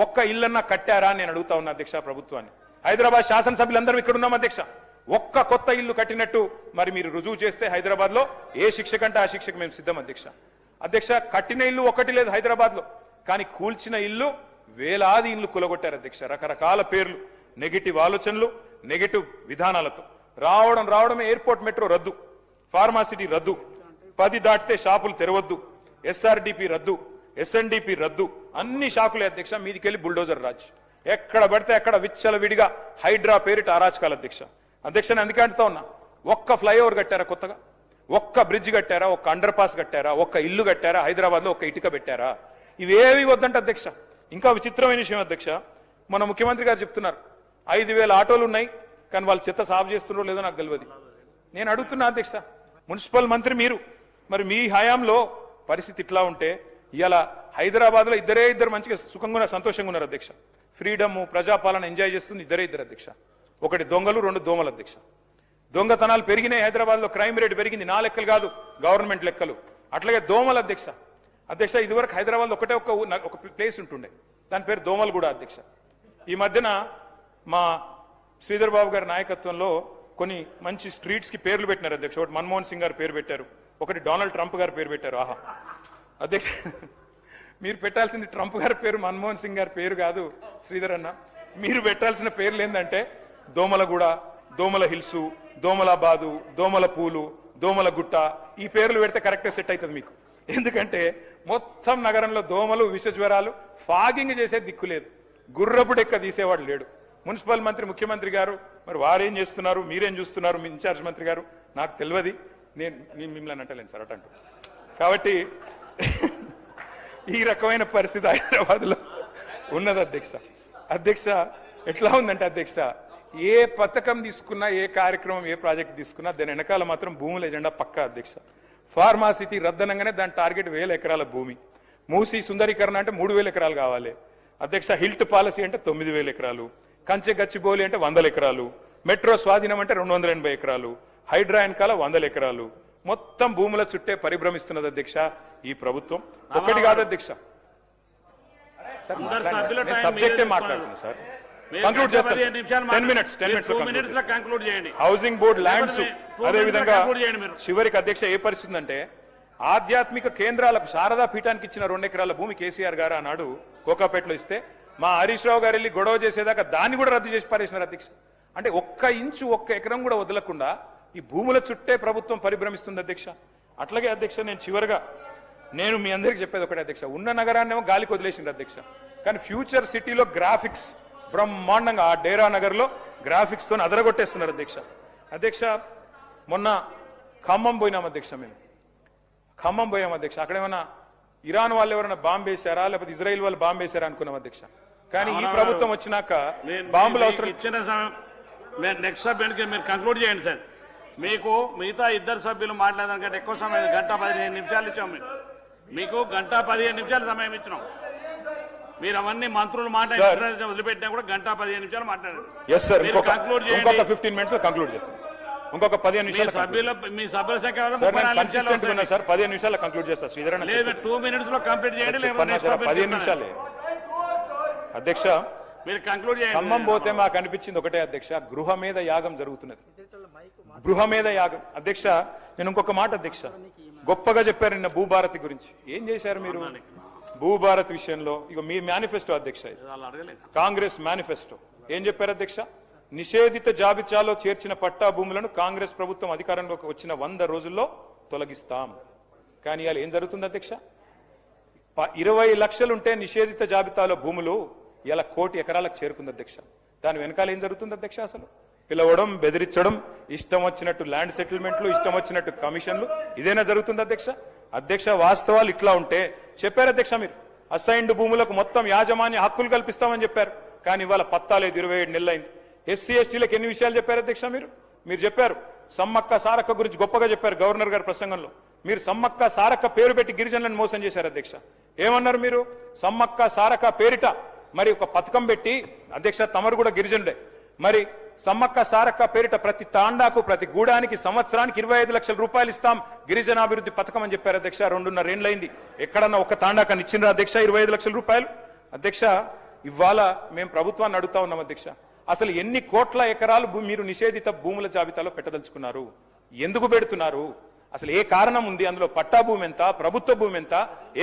A: ఒక్క ఇల్లన్నా కట్టారా నేను అడుగుతా ఉన్నా అధ్యక్ష ప్రభుత్వాన్ని. హైదరాబాద్ శాసనసభ్యులందరూ ఇక్కడ ఉన్నాం అధ్యక్ష. ఒక్క కొత్త ఇల్లు కట్టినట్టు మరి మీరు రుజువు చేస్తే హైదరాబాద్ లో ఏ శిక్ష కంటే ఆ శిక్షకు మేము సిద్ధం అధ్యక్ష. అధ్యక్ష, కట్టిన ఇల్లు ఒకటి లేదు హైదరాబాద్ లో, కానీ కూల్చిన ఇల్లు వేలాది ఇల్లు కూలగొట్టారు అధ్యక్ష. రకరకాల పేర్లు, నెగిటివ్ ఆలోచనలు, నెగిటివ్ విధానాలతో రావడమే ఎయిర్పోర్ట్ మెట్రో రద్దు, ఫార్మాసిటీ రద్దు, 10 దాటితే షాపులు తెరవద్దు, SRDP రద్దు, SNDP రద్దు, అన్ని షాకులే అధ్యక్ష. మీదికెళ్లి బుల్డోజర్ రాజ్, ఎక్కడ పడితే అక్కడ విచ్చల విడిగా హైడ్రా పేరిట అరాచకాలు అధ్యక్ష. అధ్యక్ష, నేను అందుకే అంటుతా ఉన్నా, ఒక్క ఫ్లైఓవర్ కట్టారా కొత్తగా, ఒక్క బ్రిడ్జ్ కట్టారా, ఒక్క అండర్ పాస్ కట్టారా, ఒక్క ఇల్లు కట్టారా, హైదరాబాద్ లో ఒక్క ఇటుక పెట్టారా? ఇవేవి వద్దంట అధ్యక్ష. ఇంకా విచిత్రమైన విషయం అధ్యక్ష, మన ముఖ్యమంత్రి గారు చెప్తున్నారు 5,000 ఆటోలు ఉన్నాయి, కానీ వాళ్ళు చెత్త సాగు చేస్తున్నారో లేదో నాకు తెలియదు. నేను అడుగుతున్నా అధ్యక్ష, మున్సిపల్ మంత్రి మీరు, మరి మీ హయాంలో పరిస్థితి ఇట్లా ఉంటే ఇలా హైదరాబాద్ లో ఇద్దరు మంచిగా సుఖంగా సంతోషంగా ఉన్నారు అధ్యక్ష. ఫ్రీడమ్, ప్రజాపాలన ఎంజాయ్ చేస్తుంది ఇద్దరు అధ్యక్ష. ఒకటి దొంగలు, 2 దోమలు అధ్యక్ష. దొంగతనాలు పెరిగినాయి హైదరాబాద్ లో, క్రైమ్ రేట్ పెరిగింది, నా లెక్కలు కాదు గవర్నమెంట్ లెక్కలు. అట్లాగే దోమలు అధ్యక్ష. ఇదివరకు హైదరాబాద్ ఒకటే ఒక ప్లేస్ ఉంటుండే, దాని పేరు దోమలగూడ అధ్యక్ష. ఈ మధ్యన మా శ్రీధర్ బాబు గారి నాయకత్వంలో కొన్ని మంచి స్ట్రీట్స్ కి పేర్లు పెట్టినారు అధ్యక్ష. ఒకటి మన్మోహన్ సింగ్ గారు పేరు పెట్టారు, ఒకటి డొనాల్డ్ ట్రంప్ గారు పేరు పెట్టారు. ఆహా అధ్యక్ష, మీరు పెట్టాల్సింది ట్రంప్ గారి పేరు, మన్మోహన్ సింగ్ గారి పేరు కాదు శ్రీధర్ అన్న. మీరు పెట్టాల్సిన పేర్లు ఏంటంటే దోమలగూడ, దోమల హిల్సు, దోమలాబాదు, దోమల పూలు, దోమల గుట్ట. ఈ పేర్లు పెడితే కరెక్ట్గా సెట్ అవుతుంది మీకు. ఎందుకంటే మొత్తం నగరంలో దోమలు, విష జ్వరాలు, ఫాగింగ్ చేసే దిక్కు లేదు, గుర్రపు డెక్క తీసేవాడు లేడు. మున్సిపల్ మంత్రి, ముఖ్యమంత్రి గారు మరి వారేం చేస్తున్నారు, మీరేం చూస్తున్నారు, మీ ఇన్ఛార్జ్ మంత్రి గారు, నాకు తెలియదు. నేను మిమ్మల్ని అంటలేను సార్ అటంటూ. కాబట్టి ఈ రకమైన పరిస్థితి హైదరాబాద్ లో ఉన్నది అధ్యక్ష. ఎట్లా ఉందంటే అధ్యక్ష, ఏ పథకం తీసుకున్నా, ఏ కార్యక్రమం, ఏ ప్రాజెక్ట్ తీసుకున్నా దాని వెనకాల మాత్రం భూముల ఎజెండా పక్కా అధ్యక్ష. ఫార్మాసిటీ రద్దనంగానే దాని టార్గెట్ 1000 ఎకరాల భూమి. మూసి సుందరీకరణ అంటే 3000 ఎకరాలు కావాలి అధ్యక్ష. హిల్ట్ పాలసీ అంటే 9000 ఎకరాలు. కంచె గచ్చిబౌలి అంటే 100 ఎకరాలు. మెట్రో స్వాధీనం అంటే 280 ఎకరాలు. హైడ్రా వెనకాల 100 ఎకరాలు. మొత్తం భూముల చుట్టే పరిభ్రమిస్తున్నది అధ్యక్ష ఈ ప్రభుత్వం. ఒకటి కాదు అధ్యక్ష. సబ్జెక్టే మాట్లాడుతున్నా సార్. కంక్లూడ్ చేస్తాను. 10 minutes
B: కంక్లూడ్ చేయండి.
A: హౌసింగ్ బోర్డు ల్యాండ్స్, అదే విధంగా చివరికి అధ్యక్ష ఏ పరిస్థితి అంటే, ఆధ్యాత్మిక కేంద్రాలకు శారదా పీఠానికి ఇచ్చిన 2 ఎకరాల భూమి కేసీఆర్ గారు ఆనాడు కోకాపేటలో ఇస్తే, మా హరీష్ రావు గారు వెళ్ళి గొడవ చేసేదాకా దాన్ని కూడా రద్దు చేసి పారేసినారు అధ్యక్ష. అంటే 1 ఇంచు 1 ఎకరం కూడా వదలకుండా ఈ భూముల చుట్టే ప్రభుత్వం పరిభ్రమిస్తుంది అధ్యక్ష. అట్లాగే అధ్యక్ష, నేను చివరిగా మీ అందరికీ చెప్పేది ఒకటే అధ్యక్ష, ఉన్న నగరాన్నేమో గాలికి వదిలేసింది అధ్యక్ష, కానీ ఫ్యూచర్ సిటీలో గ్రాఫిక్స్ బ్రహ్మాండంగా ఆ డేరా నగర్ లో గ్రాఫిక్స్ తో అదరగొట్టేస్తున్నారు అధ్యక్ష. మొన్న ఖమ్మం పోయినాం అధ్యక్ష. మేము ఖమ్మం పోయాం అధ్యక్ష. అక్కడ ఏమన్నా ఇరాన్ వాళ్ళు ఎవరైనా బాంబు వేశారా, లేకపోతే ఇజ్రాయిల్ వాళ్ళు బాంబు వేశారా అనుకున్నాం అధ్యక్ష. కానీ ఈ
B: రామారావు
A: ప్రభుత్వం వచ్చినాక
B: నేను
A: బాంబులు
B: మీకు
A: అవసరం.
B: ఇచ్చిన సమయం నెక్స్ట్ సబ్జెక్ట్కి మీరు కంక్లూడ్ చేయండి సార్. మీకు మిగతా ఇద్దరు సభ్యులు మాట్లాడడానికంటే ఎక్కువ సమయం 1:15 ఇచ్చాం. మీకు 1:15 సమయం ఇచ్చినాం. మీరు అవన్నీ మంత్రులు వదిలిపెట్టినా కూడా 1:15 మాట్లాడారు.
A: ఎస్ సార్,
B: మీరు కంక్లూడ్ చేయండి.
A: 15 minutes లో కంక్లూడ్ చేస్తాను సార్. ఇంకొక 15 నిమిషాలు
B: మీ సభ్యుల సంఖ్య వల్ల
A: సార్.
B: 34
A: నేను
B: నిమిషాలు
A: కన్సిస్టెంట్ ఉన్నా
B: వస్తాయి.
A: సార్. 15 నిమిషాల్లో కంక్లూడ్ చేస్తా. శ్రీధర్ అన్న
B: లేదు 2 minutes లో కంప్లీట్ చేయండి. లేకపోతే
A: చెప్పన్నా
B: next
A: సార్,
B: subject
A: 15
B: చేస్తాను.
A: నిమిషాలే. అధ్యక్ష,
B: మీరు కంక్లూడ్ చేయండి.
A: ఖమ్మం పోతే మాకు అనిపించింది ఒకటే అధ్యక్ష, గృహ మీద యాగం జరుగుతున్నది. గృహ మీద యాగం. అధ్యక్ష, నేను ఇంకొక మాట అధ్యక్ష, గొప్పగా చెప్పారు నిన్న భూభారతి గురించి. ఏం చేశారు మీరు భూభారత్ విషయంలో? ఇక మీ మేనిఫెస్టో అధ్యక్ష,
B: వాళ్ళు అడగలేదు.
A: కాంగ్రెస్ మేనిఫెస్టో ఏం చెప్పారు అధ్యక్ష? నిషేధిత జాబితాలో చేర్చిన పట్టా భూములను కాంగ్రెస్ ప్రభుత్వం అధికారంలోకి వచ్చిన 100 రోజుల్లో తొలగిస్తాం. కానీ ఇవాళ ఏం జరుగుతుంది అధ్యక్ష? 20 లక్షలుంటే నిషేధిత జాబితాలో భూములు ఇలా 1 కోటి ఎకరాలకు చేరుకుంది అధ్యక్ష. దాని వెనకాల ఏం జరుగుతుంది అధ్యక్ష? అసలు పిలవడం, బెదిరించడం, ఇష్టం వచ్చినట్టు ల్యాండ్ సెటిల్మెంట్లు, ఇష్టం వచ్చినట్టు కమిషన్లు, ఇదేనా జరుగుతుంది అధ్యక్ష? అధ్యక్ష, వాస్తవాలు ఇట్లా ఉంటే చెప్పారు అధ్యక్ష, మీరు అసైన్డ్ భూములకు మొత్తం యాజమాన్య హక్కులు కల్పిస్తామని చెప్పారు. కానీ ఇవాళ పత్తా లేదు. 27 నెలలైంది. ఎస్సీ ఎస్టీలకు ఎన్ని విషయాలు చెప్పారు అధ్యక్ష? మీరు చెప్పారు సమ్మక్క సారక్క గురించి గొప్పగా చెప్పారు గవర్నర్ గారి ప్రసంగంలో. మీరు సమ్మక్క సారక్క పేరు పెట్టి గిరిజనులను మోసం చేశారు అధ్యక్ష. ఏమన్నారు మీరు? సమ్మక్క సారక్క పేరిట మరి ఒక పథకం పెట్టి, అధ్యక్ష తమరు కూడా గిరిజనుడే, మరి సమ్మక్క సారక్క పేరిట ప్రతి తాండాకు, ప్రతి గూడానికి సంవత్సరానికి 25 లక్షల రూపాయలు ఇస్తాం గిరిజనాభివృద్ధి పథకం అని చెప్పారు అధ్యక్ష. 2.5 ఏళ్లైంది. ఎక్కడన్నా ఒక తాండాకని ఇచ్చిండ్రా అధ్యక్ష 25 లక్షల రూపాయలు? అధ్యక్ష, ఇవాళ మేము ప్రభుత్వాన్ని అడుగుతా ఉన్నాం అధ్యక్ష, అసలు ఎన్ని కోట్ల ఎకరాలు మీరు నిషేధిత భూముల జాబితాలో పెట్టదలుచుకున్నారు? ఎందుకు పెడుతున్నారు? అసలు ఏ కారణం ఉంది అందులో? పట్టా భూమి ఎంత, ప్రభుత్వ భూమి ఎంత,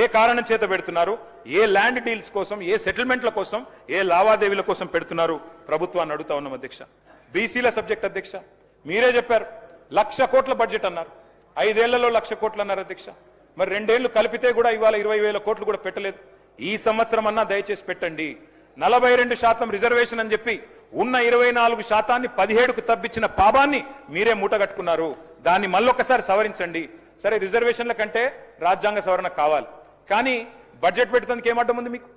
A: ఏ కారణం చేత పెడుతున్నారు? ఏ ల్యాండ్ డీల్స్ కోసం, ఏ సెటిల్మెంట్ల కోసం, ఏ లావాదేవీల కోసం పెడుతున్నారు? ప్రభుత్వాన్ని అడుగుతా ఉన్నాం అధ్యక్ష. బీసీల సబ్జెక్ట్ అధ్యక్ష, మీరే చెప్పారు 1,00,000 కోట్ల బడ్జెట్ అన్నారు. 5 ఏళ్లలో 1,00,000 కోట్లు అన్నారు అధ్యక్ష. మరి 2 ఏళ్లు కలిపితే కూడా ఇవాళ 20,000 కోట్లు కూడా పెట్టలేదు. ఈ సంవత్సరం అన్నా దయచేసి పెట్టండి. 42% రిజర్వేషన్ అని చెప్పి ఉన్న 24% 17కు తప్పించిన పాపాన్ని మీరే మూటగట్టుకున్నారు. దాన్ని మళ్ళొకసారి సవరించండి. సరే, రిజర్వేషన్ల కంటే రాజ్యాంగ సవరణ కావాలి, కానీ బడ్జెట్ పెట్టడానికి ఏమడ్డం ఉంది మీకు?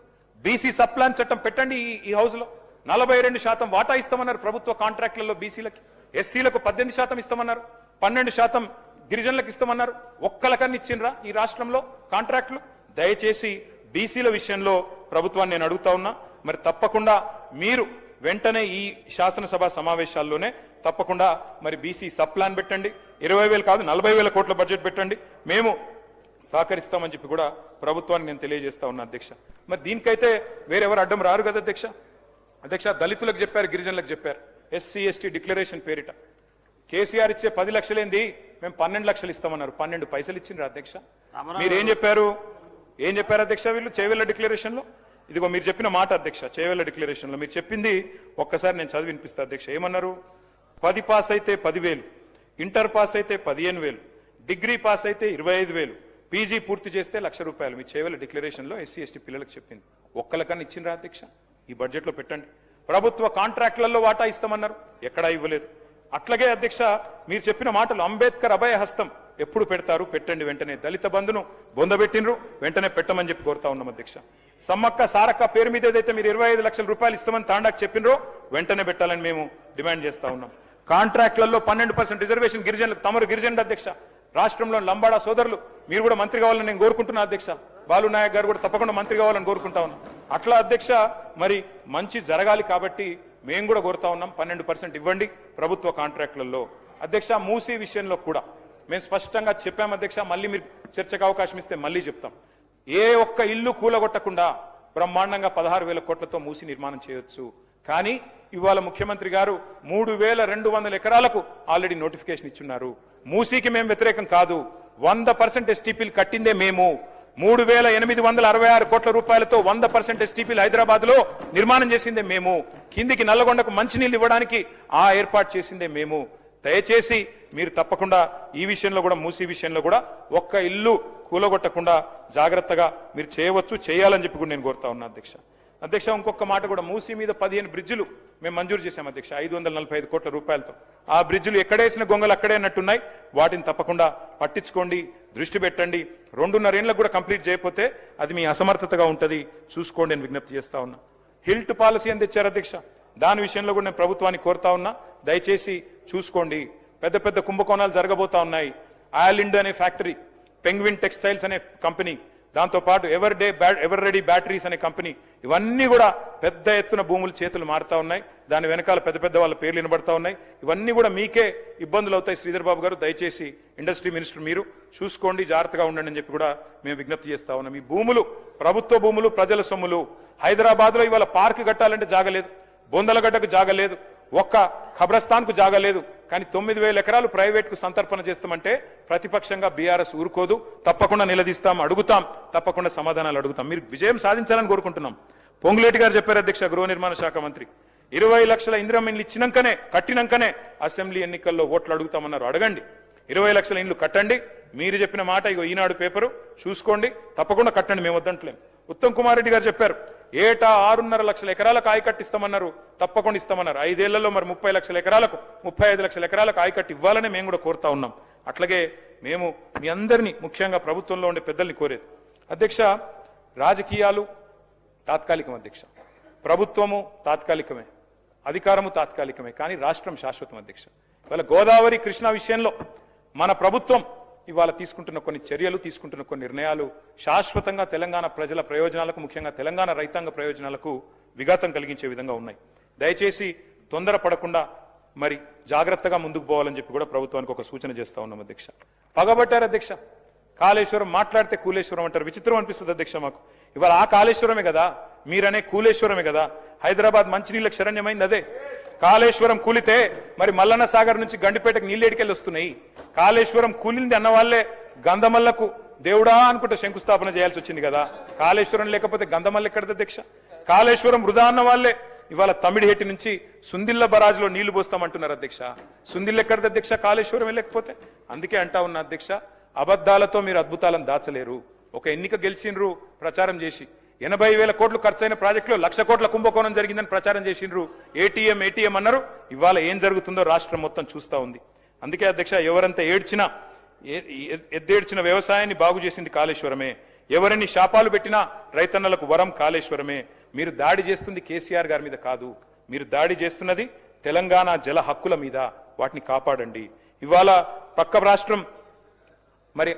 A: బీసీ సప్లాన్ చట్టం పెట్టండి. ఈ హౌస్ లో 42% వాటా ఇస్తామన్నారు ప్రభుత్వ కాంట్రాక్టులలో బీసీలకి. ఎస్సీలకు 18% ఇస్తామన్నారు, 12% గిరిజనులకు ఇస్తామన్నారు. ఒక్కలకన్నా ఇచ్చిండ్రా ఈ రాష్ట్రంలో కాంట్రాక్టులు? దయచేసి బీసీల విషయంలో ప్రభుత్వాన్ని నేను అడుగుతా ఉన్నా. మరి తప్పకుండా మీరు వెంటనే ఈ శాసనసభ సమావేశాల్లోనే తప్పకుండా మరి బీసీ సబ్ ప్లాన్ పెట్టండి. 20,000 కాదు 40,000 కోట్ల బడ్జెట్ పెట్టండి. మేము సహకరిస్తామని చెప్పి కూడా ప్రభుత్వానికి నేను తెలియజేస్తా ఉన్నా అధ్యక్ష. మరి దీనికైతే వేరెవరు అడ్డం రారు కదా అధ్యక్ష. అధ్యక్ష, దళితులకు చెప్పారు, గిరిజనులకు చెప్పారు. ఎస్సీ ఎస్టీ డిక్లరేషన్ పేరిట కేసీఆర్ ఇచ్చే 10 లక్షలేంది, మేము 12 లక్షలు ఇస్తామన్నారు. 12 పైసలు ఇచ్చిండ్రు అధ్యక్ష. మీరేం చెప్పారు? ఏం చెప్పారు అధ్యక్ష వీళ్ళు చేవెళ్ల డిక్లరేషన్ లో? ఇదిగో మీరు చెప్పిన మాట అధ్యక్ష, చేవెళ్ల డిక్లరేషన్ లో మీరు చెప్పింది ఒక్కసారి నేను చదివి వినిపిస్తా అధ్యక్ష. ఏమన్నారు? 10 పాస్ అయితే 10,000, ఇంటర్ పాస్ అయితే 15,000, డిగ్రీ పాస్ అయితే 25,000, పీజీ పూర్తి చేస్తే 1,00,000 రూపాయలు. మీ చేవెళ్ల డిక్లరేషన్ లో ఎస్సీ ఎస్టీ పిల్లలకు చెప్పింది. ఒక్కలకన్నా ఇచ్చిండ్రా అధ్యక్ష? ఈ బడ్జెట్ లో పెట్టండి. ప్రభుత్వ కాంట్రాక్టులలో వాటా ఇస్తామన్నారు, ఎక్కడా ఇవ్వలేదు. అట్లాగే అధ్యక్ష, మీరు చెప్పిన మాటలు అంబేద్కర్ అభయ హస్తం ఎప్పుడు పెడతారు? పెట్టండి వెంటనే. దళిత బంధును బొందబెట్టినరు, వెంటనే పెట్టమని చెప్పి కోరుతా ఉన్నాం అధ్యక్ష. సమ్మక్క సారక్క పేరు మీద ఏదైతే మీరు 25 లక్షల రూపాయలు ఇస్తామని తాండాకు చెప్పినరో వెంటనే పెట్టాలని మేము డిమాండ్ చేస్తా ఉన్నాం. కాంట్రాక్టులలో 12% రిజర్వేషన్ గిరిజనులకు. తమరు గిరిజనుడు అధ్యక్ష. రాష్ట్రంలో లంబాడా సోదరులు మీరు కూడా మంత్రి కావాలని నేను కోరుకుంటున్నా అధ్యక్ష. బాలు నాయక్ గారు కూడా తప్పకుండా మంత్రి కావాలని కోరుకుంటా ఉన్నాం. అట్లా అధ్యక్ష, మరి మంచి జరగాలి కాబట్టి మేము కూడా కోరుతా ఉన్నాం. 12% ఇవ్వండి ప్రభుత్వ కాంట్రాక్టులలో. అధ్యక్ష, మూసీ విషయంలో కూడా మేము స్పష్టంగా చెప్పాం అధ్యక్ష. మళ్ళీ మీరు చర్చకు అవకాశం ఇస్తే మళ్ళీ చెప్తాం. ఏ ఒక్క ఇల్లు కూలగొట్టకుండా బ్రహ్మాండంగా 16,000 కోట్లతో మూసి నిర్మాణం చేయొచ్చు. కానీ ఇవాళ ముఖ్యమంత్రి గారు 3,200 ఎకరాలకు ఆల్రెడీ నోటిఫికేషన్ ఇచ్చున్నారు. మూసీకి మేము వ్యతిరేకం కాదు. 100% ఎస్టీపీలు కట్టిందే మేము. 3,866 కోట్ల రూపాయలతో 100% ఎస్టీపీలు హైదరాబాద్ లో నిర్మాణం చేసిందే మేము. కిందికి నల్లగొండకు మంచినీళ్ళు ఇవ్వడానికి ఆ ఏర్పాటు చేసిందే మేము. దయచేసి మీరు తప్పకుండా ఈ విషయంలో కూడా, మూసీ విషయంలో కూడా ఒక్క ఇల్లు కూలగొట్టకుండా జాగ్రత్తగా మీరు చేయవచ్చు, చేయాలని చెప్పి కూడా నేను కోరుతా ఉన్నా అధ్యక్ష. అధ్యక్ష, ఇంకొక మాట కూడా, మూసీ మీద 15 బ్రిడ్జిలు మేము మంజూరు చేశాం అధ్యక్ష 545 కోట్ల రూపాయలతో. ఆ బ్రిడ్జిలు ఎక్కడేసిన గొంగలు అక్కడే అన్నట్టున్నాయి. వాటిని తప్పకుండా పట్టించుకోండి, దృష్టి పెట్టండి. 2.5 ఏళ్లకు కూడా కంప్లీట్ చేయకపోతే అది మీ అసమర్థతగా ఉంటుంది, చూసుకోండి అని విజ్ఞప్తి చేస్తా ఉన్నా. హిల్ట్ పాలసీ అని తెచ్చారు అధ్యక్ష. దాని విషయంలో కూడా నేను ప్రభుత్వాన్ని కోరుతా ఉన్నా, దయచేసి చూసుకోండి. పెద్ద పెద్ద కుంభకోణాలు జరగబోతా ఉన్నాయి. ఆయిలిండ్ అనే ఫ్యాక్టరీ, పెంగ్విన్ టెక్స్టైల్స్ అనే కంపెనీ, దాంతో పాటు ఎవర్ రెడీ బ్యాటరీస్ అనే కంపెనీ, ఇవన్నీ కూడా పెద్ద ఎత్తున భూములు చేతులు మారుతా ఉన్నాయి. దాని వెనకాల పెద్ద పెద్ద వాళ్ళ పేర్లు వినబడతా ఉన్నాయి. ఇవన్నీ కూడా మీకే ఇబ్బందులు అవుతాయి. శ్రీధర్ బాబు గారు, దయచేసి ఇండస్ట్రీ మినిస్టర్ మీరు చూసుకోండి, జాగ్రత్తగా ఉండండి అని చెప్పి కూడా మేము విజ్ఞప్తి చేస్తా ఉన్నాం. ఈ భూములు ప్రభుత్వ భూములు, ప్రజల సొమ్ములు. హైదరాబాద్ లో ఇవాళ పార్క్ కట్టాలంటే జాగలేదు, బొందలగడ్డకు జాగలేదు, ఒక్క ఖబ్రస్థాన్ కు జాగలేదు. కానీ 9,000 ఎకరాలు ప్రైవేట్ కు సంతర్పణ చేస్తామంటే ప్రతిపక్షంగా బీఆర్ఎస్ ఊరుకోదు. తప్పకుండా నిలదీస్తాం, అడుగుతాం, తప్పకుండా సమాధానాలు అడుగుతాం. మీరు విజయం సాధించాలని కోరుకుంటున్నాం. పొంగులేటి గారు చెప్పారు అధ్యక్ష, గృహ నిర్మాణ శాఖ మంత్రి, 20 లక్షల ఇందిరమ్మ ఇండ్లు ఇచ్చినాకనే, కట్టినాకనే అసెంబ్లీ ఎన్నికల్లో ఓట్లు అడుగుతామన్నారు. అడగండి, 20 లక్షల ఇండ్లు కట్టండి. మీరు చెప్పిన మాట ఇగో ఈనాడు పేపరు చూసుకోండి, తప్పకుండా కట్టండి, మేము వద్దంటలేం. ఉత్తమ్ కుమార్ రెడ్డి గారు చెప్పారు, ఏటా 6.5 లక్షల ఎకరాలకు ఆయకట్టిస్తామన్నారు, తప్పకుండా ఇస్తామన్నారు. 5 ఏళ్లలో మరి 30 లక్షల ఎకరాలకు, 35 లక్షల ఎకరాలకు ఆయకట్టు ఇవ్వాలని మేము కూడా కోరుతా ఉన్నాం. అట్లాగే మేము మీ అందరినీ, ముఖ్యంగా ప్రభుత్వంలో ఉండే పెద్దల్ని కోరేది అధ్యక్ష, రాజకీయాలు తాత్కాలికం అధ్యక్ష, ప్రభుత్వము తాత్కాలికమే, అధికారము తాత్కాలికమే, కానీ రాష్ట్రం శాశ్వతం అధ్యక్ష. ఇవాళ గోదావరి కృష్ణా విషయంలో మన ప్రభుత్వం ఇవాళ తీసుకుంటున్న కొన్ని చర్యలు, తీసుకుంటున్న కొన్ని నిర్ణయాలు శాశ్వతంగా తెలంగాణ ప్రజల ప్రయోజనాలకు, ముఖ్యంగా తెలంగాణ రైతాంగ ప్రయోజనాలకు విఘాతం కలిగించే విధంగా ఉన్నాయి. దయచేసి తొందరపడకుండా మరి జాగ్రత్తగా ముందుకు పోవాలని చెప్పి కూడా ప్రభుత్వానికి ఒక సూచన చేస్తా ఉన్నాం అధ్యక్ష. పగబట్టారు అధ్యక్ష, కాళేశ్వరం మాట్లాడితే కూలేశ్వరం అంటారు. విచిత్రం అనిపిస్తుంది అధ్యక్ష మాకు. ఇవాళ ఆ కాళేశ్వరమే కదా, మీరనే కూలేశ్వరమే కదా. హైదరాబాద్ మంచినీళ్ళకి శరణ్యమైంది అదే. కాళేశ్వరం కూలితే మరి మల్లన్న సాగర్ నుంచి గండిపేటకు నీళ్ళేడికెళ్ళి వస్తున్నాయి. కాళేశ్వరం కూలింది అన్న వాళ్ళే గంధమల్లకు దేవుడా అనుకుంటే శంకుస్థాపన చేయాల్సి వచ్చింది కదా. కాళేశ్వరం లేకపోతే గంధమల్ల ఎక్కడది అధ్యక్ష? కాళేశ్వరం వృధా అన్న వాళ్ళే ఇవాళ తమిడిహెట్టి నుంచి సుందిల్ల బరాజ్లో నీళ్లు పోస్తామంటున్నారు అధ్యక్ష. సుందిల్ల ఎక్కడది అధ్యక్ష? కాళేశ్వరం లేకపోతే. అందుకే అంటా ఉన్నా అధ్యక్ష, అబద్ధాలతో మీరు అద్భుతాలను దాచలేరు. ఒక ఎన్నిక గెలిచిండ్రు ప్రచారం చేసి, 80,000 కోట్లు ఖర్చైన ప్రాజెక్టులో 1,00,000 కోట్ల కుంభకోణం జరిగిందని ప్రచారం చేసిండ్రు. ఏటీఎం అన్నారు. ఇవాళ ఏం జరుగుతుందో రాష్ట్రం మొత్తం చూస్తా ఉంది. అందుకే అధ్యక్ష, ఎవరంతా ఏడ్చినా, ఎద్దేడ్చిన వ్యవసాయాన్ని బాగు చేసింది కాళేశ్వరమే. ఎవరిని శాపాలు పెట్టినా రైతన్నలకు వరం కాళేశ్వరమే. మీరు దాడి చేస్తుంది కేసీఆర్ గారి మీద కాదు, మీరు దాడి చేస్తున్నది తెలంగాణ జల హక్కుల మీద. వాటిని కాపాడండి. ఇవాళ పక్క రాష్ట్రం మరి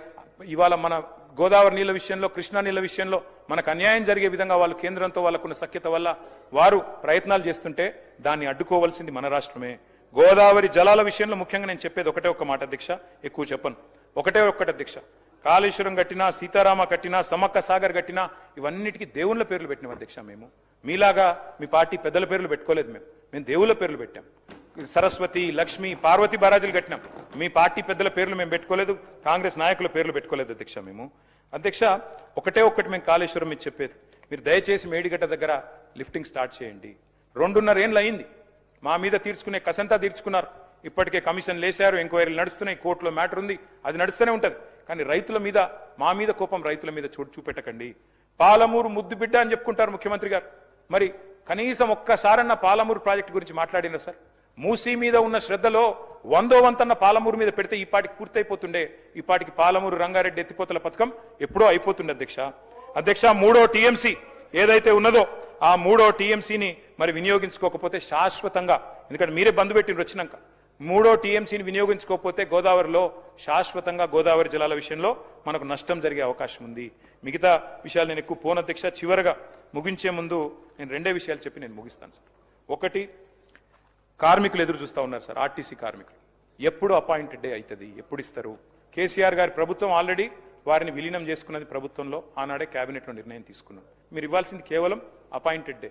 A: ఇవాళ మన గోదావరి నీళ్ల విషయంలో, కృష్ణా నీళ్ల విషయంలో మనకు అన్యాయం జరిగే విధంగా వాళ్ళు కేంద్రంతో వాళ్ళకున్న సఖ్యత వల్ల వారు ప్రయత్నాలు చేస్తుంటే దాన్ని అడ్డుకోవాల్సింది మన రాష్ట్రమే. గోదావరి జలాల విషయంలో ముఖ్యంగా నేను చెప్పేది ఒకటే ఒక్క మాట అధ్యక్ష, ఎక్కువ చెప్పను. ఒకటే ఒక్కటి అధ్యక్ష, కాళేశ్వరం కట్టినా, సీతారామ కట్టినా, సమ్మక్క సాగర్ కట్టినా ఇవన్నిటికీ దేవుళ్ళ పేర్లు పెట్టినాం అధ్యక్ష. మేము మీలాగా మీ పార్టీ పెద్దల పేర్లు పెట్టుకోలేదు. మేము దేవుళ్ళ పేర్లు పెట్టాం. సరస్వతి, లక్ష్మి, పార్వతి బారాజులు కట్టినాం. మీ పార్టీ పెద్దల పేర్లు మేము పెట్టుకోలేదు, కాంగ్రెస్ నాయకుల పేర్లు పెట్టుకోలేదు అధ్యక్ష. మేము అధ్యక్ష ఒకటే ఒక్కటి మేము కాళేశ్వరం మీద చెప్పేది, మీరు దయచేసి మేడిగడ్డ దగ్గర లిఫ్టింగ్ స్టార్ట్ చేయండి. 2.5 ఏళ్ళు అయింది. మా మీద తీర్చుకునే కసంతా తీర్చుకున్నారు. ఇప్పటికే కమిషన్ లేశారు, ఎంక్వైరీలు నడుస్తున్నాయి, కోర్టులో మ్యాటర్ ఉంది, అది నడుస్తూనే ఉంటది. కానీ రైతుల మీద, మా మీద కోపం రైతుల మీద చూపెట్టకండి. పాలమూరు ముద్దు బిడ్డ అని చెప్పుకుంటారు ముఖ్యమంత్రి గారు. మరి కనీసం ఒక్కసారన్న పాలమూరు ప్రాజెక్టు గురించి మాట్లాడినా సార్? మూసీ మీద ఉన్న శ్రద్ధలో 100వ వంతన్న పాలమూరు మీద పెడితే ఈ పాటికి పూర్తయిపోతుండే. ఈ పాటికి పాలమూరు రంగారెడ్డి ఎత్తిపోతల పథకం ఎప్పుడో అయిపోతుండే అధ్యక్ష. 3వ టీఎంసీ ఏదైతే ఉన్నదో ఆ 3వ టీఎంసీని మరి వినియోగించుకోకపోతే శాశ్వతంగా, ఎందుకంటే మీరే బంధు పెట్టిన వచ్చినాక, 3వ టీఎంసీని వినియోగించుకోకపోతే గోదావరిలో శాశ్వతంగా గోదావరి జలాల విషయంలో మనకు నష్టం జరిగే అవకాశం ఉంది. మిగతా విషయాలు నేను ఎక్కువ పోను అధ్యక్ష. చివరగా ముగించే ముందు నేను 2 విషయాలు చెప్పి నేను ముగిస్తాను సార్. ఒకటి, కార్మికులు ఎదురు చూస్తా ఉన్నారు సార్. ఆర్టీసీ కార్మికులు ఎప్పుడు అపాయింటెడ్ డే అవుతుంది, ఎప్పుడు ఇస్తారు? కేసీఆర్ గారి ప్రభుత్వం ఆల్రెడీ వారిని విలీనం చేసుకున్నది ప్రభుత్వంలో, ఆనాడే కేబినెట్లో నిర్ణయం తీసుకున్నాం. మీరు ఇవ్వాల్సింది కేవలం అపాయింటెడ్ డే.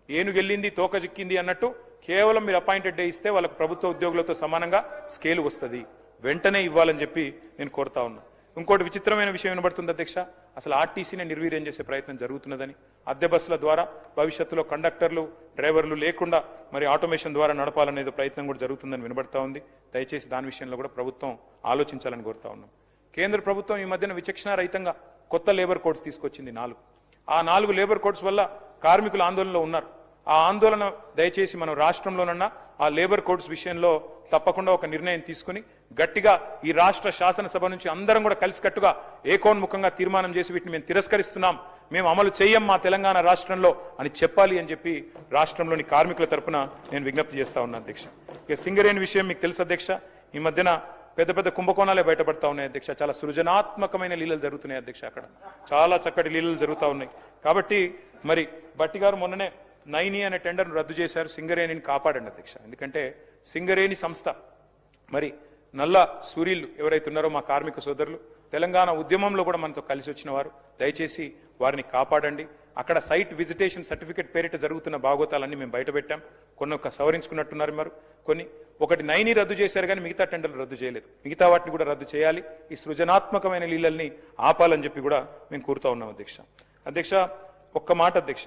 A: ఏనుగెళ్ళింది తోక చిక్కింది అన్నట్టు కేవలం మీరు అపాయింటెడ్ డే ఇస్తే వాళ్ళకు ప్రభుత్వ ఉద్యోగులతో సమానంగా స్కేల్ వస్తుంది. వెంటనే ఇవ్వాలని చెప్పి నేను కోరుతా ఉన్నా. ఇంకోటి విచిత్రమైన విషయం వినబడుతుంది అధ్యక్ష, అసలు ఆర్టీసీని నిర్వీర్యం చేసే ప్రయత్నం జరుగుతున్నదని. అద్దె బస్సుల ద్వారా భవిష్యత్తులో కండక్టర్లు, డ్రైవర్లు లేకుండా మరి ఆటోమేషన్ ద్వారా నడపాలనేది ప్రయత్నం కూడా జరుగుతుందని వినబడతా ఉంది. దయచేసి దాని విషయంలో కూడా ప్రభుత్వం ఆలోచించాలని కోరుతా ఉన్నాం. కేంద్ర ప్రభుత్వం ఈ మధ్యన విచక్షణ రహితంగా కొత్త లేబర్ కోడ్స్ తీసుకొచ్చింది 4. ఆ 4 లేబర్ కోడ్స్ వల్ల కార్మికులు ఆందోళనలో ఉన్నారు. ఆ ఆందోళన దయచేసి మనం రాష్ట్రంలోనన్నా ఆ లేబర్ కోడ్స్ విషయంలో తప్పకుండా ఒక నిర్ణయం తీసుకుని గట్టిగా ఈ రాష్ట్ర శాసనసభ నుంచి అందరం కూడా కలిసికట్టుగా ఏకోన్ముఖంగా తీర్మానం చేసి వీటిని మేము తిరస్కరిస్తున్నాం, మేము అమలు చేయం మా తెలంగాణ రాష్ట్రంలో అని చెప్పాలి అని చెప్పి రాష్ట్రంలోని కార్మికుల తరపున నేను విజ్ఞప్తి చేస్తా ఉన్నా అధ్యక్ష. ఇక సింగరేణి విషయం మీకు తెలుసు అధ్యక్ష, ఈ మధ్యన పెద్ద పెద్ద కుంభకోణాలే బయటపడతా ఉన్నాయి అధ్యక్ష. చాలా సృజనాత్మకమైన లీలలు జరుగుతున్నాయి అధ్యక్ష, అక్కడ చాలా చక్కటి లీలలు జరుగుతూ ఉన్నాయి. కాబట్టి మరి భట్టి గారు మొన్ననే నైని అనే టెండర్ను రద్దు చేశారు, సింగరేణిని కాపాడండి అధ్యక్ష. ఎందుకంటే సింగరేణి సంస్థ మరి నల్ల సూర్యులు ఎవరైతే ఉన్నారో మా కార్మిక సోదరులు తెలంగాణ ఉద్యమంలో కూడా మనతో కలిసి వచ్చిన వారు, దయచేసి వారిని కాపాడండి. అక్కడ సైట్ విజిటేషన్ సర్టిఫికేట్ పేరిట జరుగుతున్న భాగోతాలన్నీ మేము బయటపెట్టాం. కొన్ని సవరించుకున్నట్టున్నారు మరి ఒకటి నైని రద్దు చేశారు కానీ మిగతా టెండర్లు రద్దు చేయలేదు. మిగతా వాటిని కూడా రద్దు చేయాలి, ఈ సృజనాత్మకమైన లీలల్ని ఆపాలని చెప్పి కూడా మేము కోరుతా ఉన్నాం అధ్యక్ష. అధ్యక్ష ఒక్క మాట అధ్యక్ష,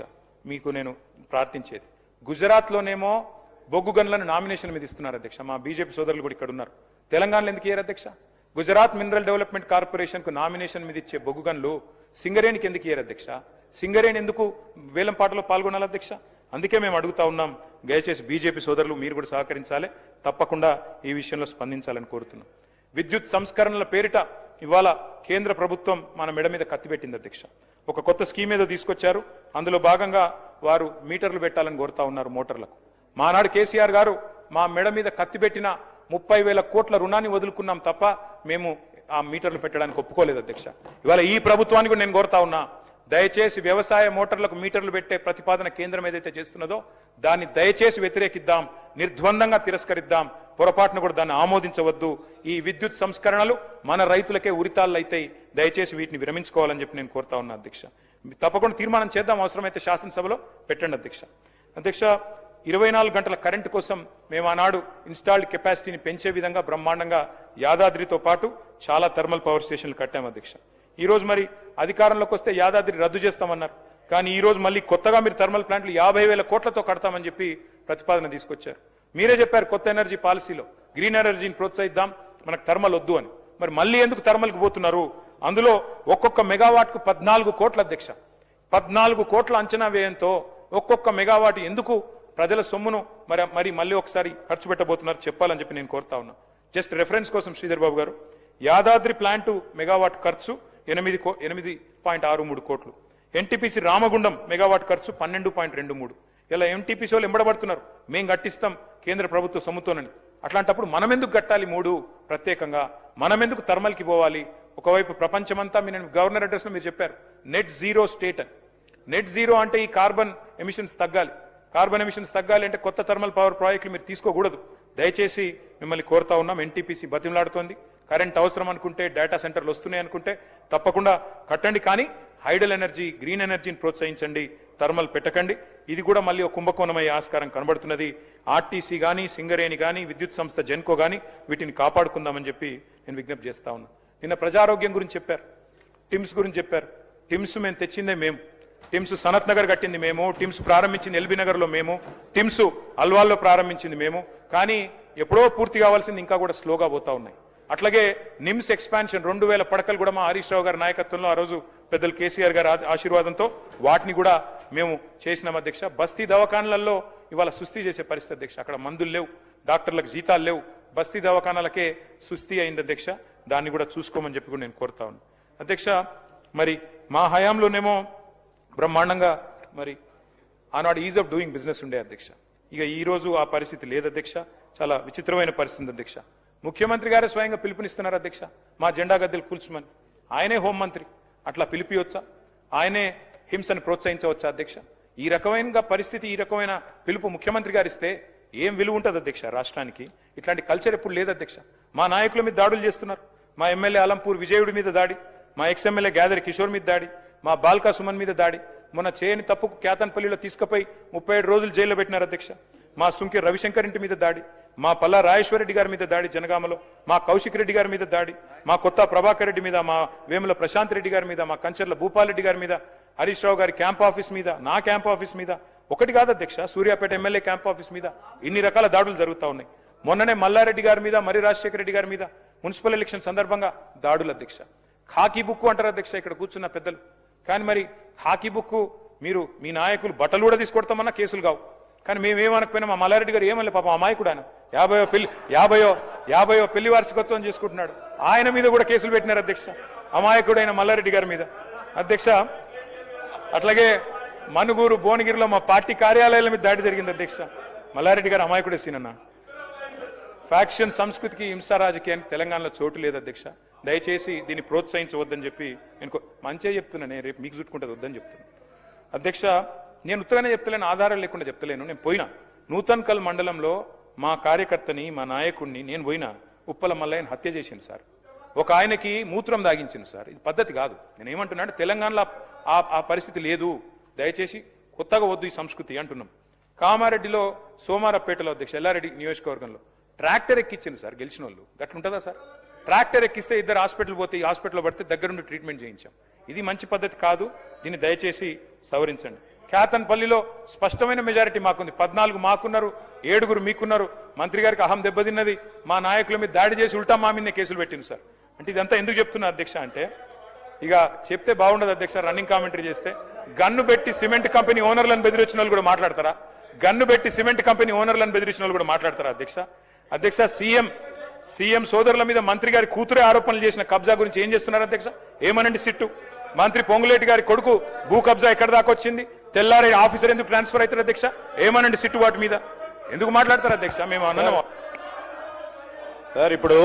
A: మీకు నేను ప్రార్థించేది, గుజరాత్లోనేమో బొగ్గు గన్లను నామినేషన్ మీద ఇస్తున్నారు అధ్యక్ష. మా బీజేపీ సోదరులు కూడా ఇక్కడ ఉన్నారు. తెలంగాణలో ఎందుకు ఇయ్యారు అధ్యక్ష? గుజరాత్ మినరల్ డెవలప్మెంట్ కార్పొరేషన్ కు నామినేషన్ మీద ఇచ్చే బొగ్గు గన్లు సింగరేణికి ఎందుకు ఇయ్యారు అధ్యక్ష? సింగరేణి ఎందుకు వేలంపాటలో పాల్గొనాలి అధ్యక్ష? అందుకే మేము అడుగుతా ఉన్నాం, దయచేసి బీజేపీ సోదరులు మీరు కూడా సహకరించాలి, తప్పకుండా ఈ విషయంలో స్పందించాలని కోరుతున్నాం. విద్యుత్ సంస్కరణల పేరిట ఇవాళ కేంద్ర ప్రభుత్వం మన మెడ మీద కత్తిపెట్టింది అధ్యక్ష. ఒక కొత్త స్కీమ్ ఏదో తీసుకొచ్చారు, అందులో భాగంగా వారు మీటర్లు పెట్టాలని కోరుతా ఉన్నారు మోటార్లకు. మానాడు కేసీఆర్ గారు మా మెడ మీద కత్తిపెట్టిన 30,000 కోట్ల రుణాన్ని వదులుకున్నాం తప్ప మేము ఆ మీటర్లు పెట్టడానికి ఒప్పుకోలేదు అధ్యక్ష. ఇవాళ ఈ ప్రభుత్వానికి నేను కోరుతా ఉన్నా, దయచేసి వ్యవసాయ మోటార్లకు మీటర్లు పెట్టే ప్రతిపాదన కేంద్రం ఏదైతే చేస్తున్నదో దాన్ని దయచేసి వ్యతిరేకిద్దాం, నిర్ద్వందంగా తిరస్కరిద్దాం, పొరపాటును కూడా దాన్ని ఆమోదించవద్దు. ఈ విద్యుత్ సంస్కరణలు మన రైతులకే ఉరితాళ్ళు అయితాయి, దయచేసి వీటిని విరమించుకోవాలని చెప్పి నేను కోరుతా ఉన్నా అధ్యక్ష. తప్పకుండా తీర్మానం చేద్దాం, అవసరమైతే శాసనసభలో పెట్టండి అధ్యక్ష. అధ్యక్ష 24 గంటల కరెంటు కోసం మేము ఆనాడు ఇన్స్టాల్డ్ కెపాసిటీని పెంచే విధంగా బ్రహ్మాండంగా యాదాద్రితో పాటు చాలా థర్మల్ పవర్ స్టేషన్లు కట్టాం అధ్యక్ష. ఈ రోజు మరి అధికారంలోకి వస్తే యాదాద్రి రద్దు చేస్తామన్నారు, కానీ ఈ రోజు మళ్ళీ కొత్తగా మీరు థర్మల్ ప్లాంట్లు 50,000 కోట్లతో కడతామని చెప్పి ప్రతిపాదన తీసుకొచ్చారు. మీరే చెప్పారు కొత్త ఎనర్జీ పాలసీలో గ్రీన్ ఎనర్జీని ప్రోత్సహిద్దాం, మనకు థర్మల్ వద్దు అని. మరి మళ్ళీ ఎందుకు థర్మల్కి పోతున్నారు? అందులో ఒక్కొక్క మెగావాట్కు 14 కోట్ల అధ్యక్ష, 14 కోట్ల అంచనా వ్యయంతో ఒక్కొక్క మెగావాట్ ఎందుకు ప్రజల సొమ్మును మరి మళ్ళీ ఒకసారి ఖర్చు పెట్టబోతున్నారు చెప్పాలని చెప్పి నేను కోరుతా ఉన్నా. జస్ట్ రెఫరెన్స్ కోసం శ్రీధర్ బాబు గారు, యాదాద్రి ప్లాంటు మెగావాట్ ఖర్చు 8.63 కోట్లు, ఎన్టీపీసీ రామగుండం మెగావాట్ ఖర్చు 12.23. ఇలా ఎంటీపీసీ వాళ్ళు ఎంబడబడుతున్నారు, మేం కట్టిస్తాం కేంద్ర ప్రభుత్వ సొమ్ముతోనని. అట్లాంటప్పుడు మనం ఎందుకు కట్టాలి 3 ప్రత్యేకంగా? మనం ఎందుకు థర్మల్కి పోవాలి? ఒకవైపు ప్రపంచమంతా నేను గవర్నర్ అడ్రస్ లో మీరు చెప్పారు నెట్ జీరో స్టేట్ అని. నెట్ జీరో అంటే ఈ కార్బన్ ఎమిషన్స్ తగ్గాలి. కార్బన్ ఎమిషన్స్ తగ్గాలి అంటే కొత్త థర్మల్ పవర్ ప్రాజెక్టులు మీరు తీసుకోకూడదు. దయచేసి మిమ్మల్ని కోరుతా ఉన్నాం, ఎన్టీపీసీ బతిమలాడుతోంది, కరెంట్ అవసరం అనుకుంటే, డేటా సెంటర్లు వస్తున్నాయి అనుకుంటే తప్పకుండా కట్టండి, కానీ హైడల్ ఎనర్జీ గ్రీన్ ఎనర్జీని ప్రోత్సహించండి, థర్మల్ పెట్టకండి. ఇది కూడా మళ్ళీ ఒక కుంభకోణమయ్యే ఆస్కారం కనబడుతున్నది. ఆర్టీసీ కానీ సింగరేణి కానీ విద్యుత్ సంస్థ జెన్కో కానీ వీటిని కాపాడుకుందామని చెప్పి నేను విజ్ఞప్తి చేస్తా ఉన్నా. నిన్న ప్రజారోగ్యం గురించి చెప్పారు, టిమ్స్ గురించి చెప్పారు. టిమ్స్ మేము తెచ్చిందే మేము, టిమ్స్ సనత్ నగర్ కట్టింది మేము, టిమ్స్ ప్రారంభించింది ఎల్బీ నగర్ లో మేము, టిమ్స్ అల్వాల్లో ప్రారంభించింది మేము, కానీ ఎప్పుడో పూర్తి కావాల్సింది ఇంకా కూడా స్లోగా పోతా ఉన్నాయి. అట్లాగే నిమ్స్ ఎక్స్పాన్షన్ 2,000 పడకలు కూడా మా హరీష్ రావు గారి నాయకత్వంలో ఆ రోజు పెద్దలు కేసీఆర్ గారి ఆశీర్వాదంతో వాటిని కూడా మేము చేసినాం అధ్యక్ష. బస్తీ దవాఖానాలలో ఇవాళ సుస్థి చేసే పరిస్థితి అధ్యక్ష, అక్కడ మందులు లేవు, డాక్టర్లకు జీతాలు లేవు, బస్తీ దవాఖానాలకే సుస్థి అయింది అధ్యక్ష. దాన్ని కూడా చూసుకోమని చెప్పి కూడా నేను కోరుతా ఉన్నాను అధ్యక్ష. మరి మా హయాంలోనేమో బ్రహ్మాండంగా మరి ఆనాడు ఈజ్ ఆఫ్ డూయింగ్ బిజినెస్ ఉండే అధ్యక్ష. ఇక ఈ రోజు ఆ పరిస్థితి లేదు అధ్యక్ష, చాలా విచిత్రమైన పరిస్థితి అధ్యక్ష. ముఖ్యమంత్రి గారే స్వయంగా పిలుపునిస్తున్నారు అధ్యక్ష, మా జెండా గద్దెలు కూల్చమని. ఆయనే హోంమంత్రి, అట్లా పిలిపియొచ్చా? ఆయనే హింసను ప్రోత్సహించవచ్చా అధ్యక్ష? ఈ రకమైన పరిస్థితి, ఈ రకమైన పిలుపు ముఖ్యమంత్రి గారు ఇస్తే ఏం విలువ ఉంటుంది అధ్యక్ష రాష్ట్రానికి? ఇట్లాంటి కల్చర్ ఎప్పుడు లేదు అధ్యక్ష. మా నాయకుల మీద దాడులు చేస్తున్నారు, మా ఎమ్మెల్యే అలంపూర్ విజయుడి మీద దాడి, మా ఎక్స్ఎమ్మెల్యే గ్యాదరి కిషోర్ మీద దాడి, మా బాల్కా సుమన్ మీద దాడి, మొన్న చేయని తప్పుకు క్యాతన్పల్లిలో తీసుకుపోయి 37 రోజులు జైల్లో పెట్టినారు అధ్యక్ష. మా సుంకి రవిశంకర్ ఇంటి మీద దాడి, మా పల్లా రాజేశ్వరరెడ్డి గారి మీద దాడి జనగామలో, మా కౌశిక్ రెడ్డి గారి మీద దాడి, మా కొత్త ప్రభాకర్ రెడ్డి మీద, మా వేముల ప్రశాంత్ రెడ్డి గారి మీద, మా కంచర్ల భూపాల్ గారి మీద, హరీష్ రావు గారి క్యాంప్ ఆఫీస్ మీద, నా క్యాంప్ ఆఫీస్ మీద, ఒకటి కాదు అధ్యక్ష, సూర్యాపేట ఎమ్మెల్యే క్యాంప్ ఆఫీస్ మీద ఇన్ని రకాల దాడులు జరుగుతూ ఉన్నాయి. మొన్ననే మల్లారెడ్డి గారి మీద, మరి రాజశేఖర రెడ్డి గారి మీద మున్సిపల్ ఎలక్షన్ సందర్భంగా దాడులు అధ్యక్ష. ఖాకీ బుక్ అంటారు అధ్యక్ష ఇక్కడ కూర్చున్న పెద్దలు, కానీ మరి ఖాకీ బుక్ మీరు మీ నాయకులు బట్టలు కూడా తీసుకొడతామన్నా కేసులు కావు. కానీ మేమేమనకపోయినా మా మల్లారెడ్డి గారు ఏమన్నా పాపం అమాయకుడు ఆయన 50వ పెళ్లి వార్షికోత్సవం చేసుకుంటున్నాడు, ఆయన మీద కూడా కేసులు పెట్టినారు అధ్యక్ష, అమాయకుడైన మల్లారెడ్డి గారి మీద. అధ్యక్ష అట్లాగే మనుగూరు భువనగిరిలో మా పార్టీ కార్యాలయాల మీద దాడి జరిగింది అధ్యక్ష. మల్లారెడ్డి గారు అమాయకుడే సీనన్న. ఫ్యాక్షన్ సంస్కృతికి హింసా రాజకీయానికి తెలంగాణలో చోటు లేదు అధ్యక్ష. దయచేసి దీన్ని ప్రోత్సహించవద్దని చెప్పి నేను మంచిగా చెప్తున్నా. నేను రేపు మీకు చుట్టుకుంటుంది వద్దని చెప్తున్నా అధ్యక్ష. నేను ఉత్తగానే చెప్తలేను, ఆధారాలు లేకుండా చెప్తలేను. నేను పోయినా నూతన్కల్ మండలంలో మా కార్యకర్తని మా నాయకుడిని నేను పోయినా ఉప్పల మల్లయ్యని హత్య చేసింది సార్. ఒక ఆయనకి మూత్రం దాగించింది సార్. ఇది పద్ధతి కాదు. నేను ఏమంటున్నా అంటే తెలంగాణలో ఆ పరిస్థితి లేదు. దయచేసి కొత్తగా వద్దు ఈ సంస్కృతి అంటున్నాం. కామారెడ్డిలో సోమారపేటలో అధ్యక్ష ఎల్లారెడ్డి నియోజకవర్గంలో ట్రాక్టర్ ఎక్కించింది సార్ గెలిచిన వాళ్ళు. గట్లుంటుందా సార్? ట్రాక్టర్ ఎక్కిస్తే ఇద్దరు హాస్పిటల్ పోతే ఈ హాస్పిటల్లో పడితే దగ్గరుండి ట్రీట్మెంట్ చేయించాం. ఇది మంచి పద్ధతి కాదు. దీన్ని దయచేసి సవరించండి. కేతన్పల్లిలో స్పష్టమైన మెజారిటీ మాకుంది. 14 మాకున్నారు, 7 మీకున్నారు. మంత్రి గారికి అహం దెబ్బతిన్నది. మా నాయకుల మీద దాడి చేసి ఉల్టా మా మీద కేసులు పెట్టింది సార్. అంటే ఇదంతా ఎందుకు చెప్తున్నా అధ్యక్ష అంటే ఇక చెప్తే బాగుండదు అధ్యక్ష. రన్నింగ్ కామెంటరీ చేస్తే గన్ను పెట్టి సిమెంట్ కంపెనీ ఓనర్లను బెదిరించిన వాళ్ళు కూడా మాట్లాడతారా? గన్ను పెట్టి సిమెంట్ కంపెనీ ఓనర్లను బెదిరించిన వాళ్ళు కూడా మాట్లాడతారా అధ్యక్ష? అధ్యక్ష సీఎం సోదరుల మీద మంత్రి గారి కూతురే ఆరోపణలు చేసిన కబ్జా గురించి ఏం చేస్తున్నారు అధ్యక్ష? ఏమనండి సిట్టు? మంత్రి పొంగులేటి గారి కొడుకు భూ కబ్జా ఎక్కడ దాకా వచ్చింది? తెల్లారి ఆఫీసర్ ఎందుకు ట్రాన్స్ఫర్ అవుతారు అధ్యక్ష? ఏమనండి సిట్టు వాటి మీద ఎందుకు మాట్లాడతారు అధ్యక్ష? మేము అన్నాము
C: సార్ ఇప్పుడు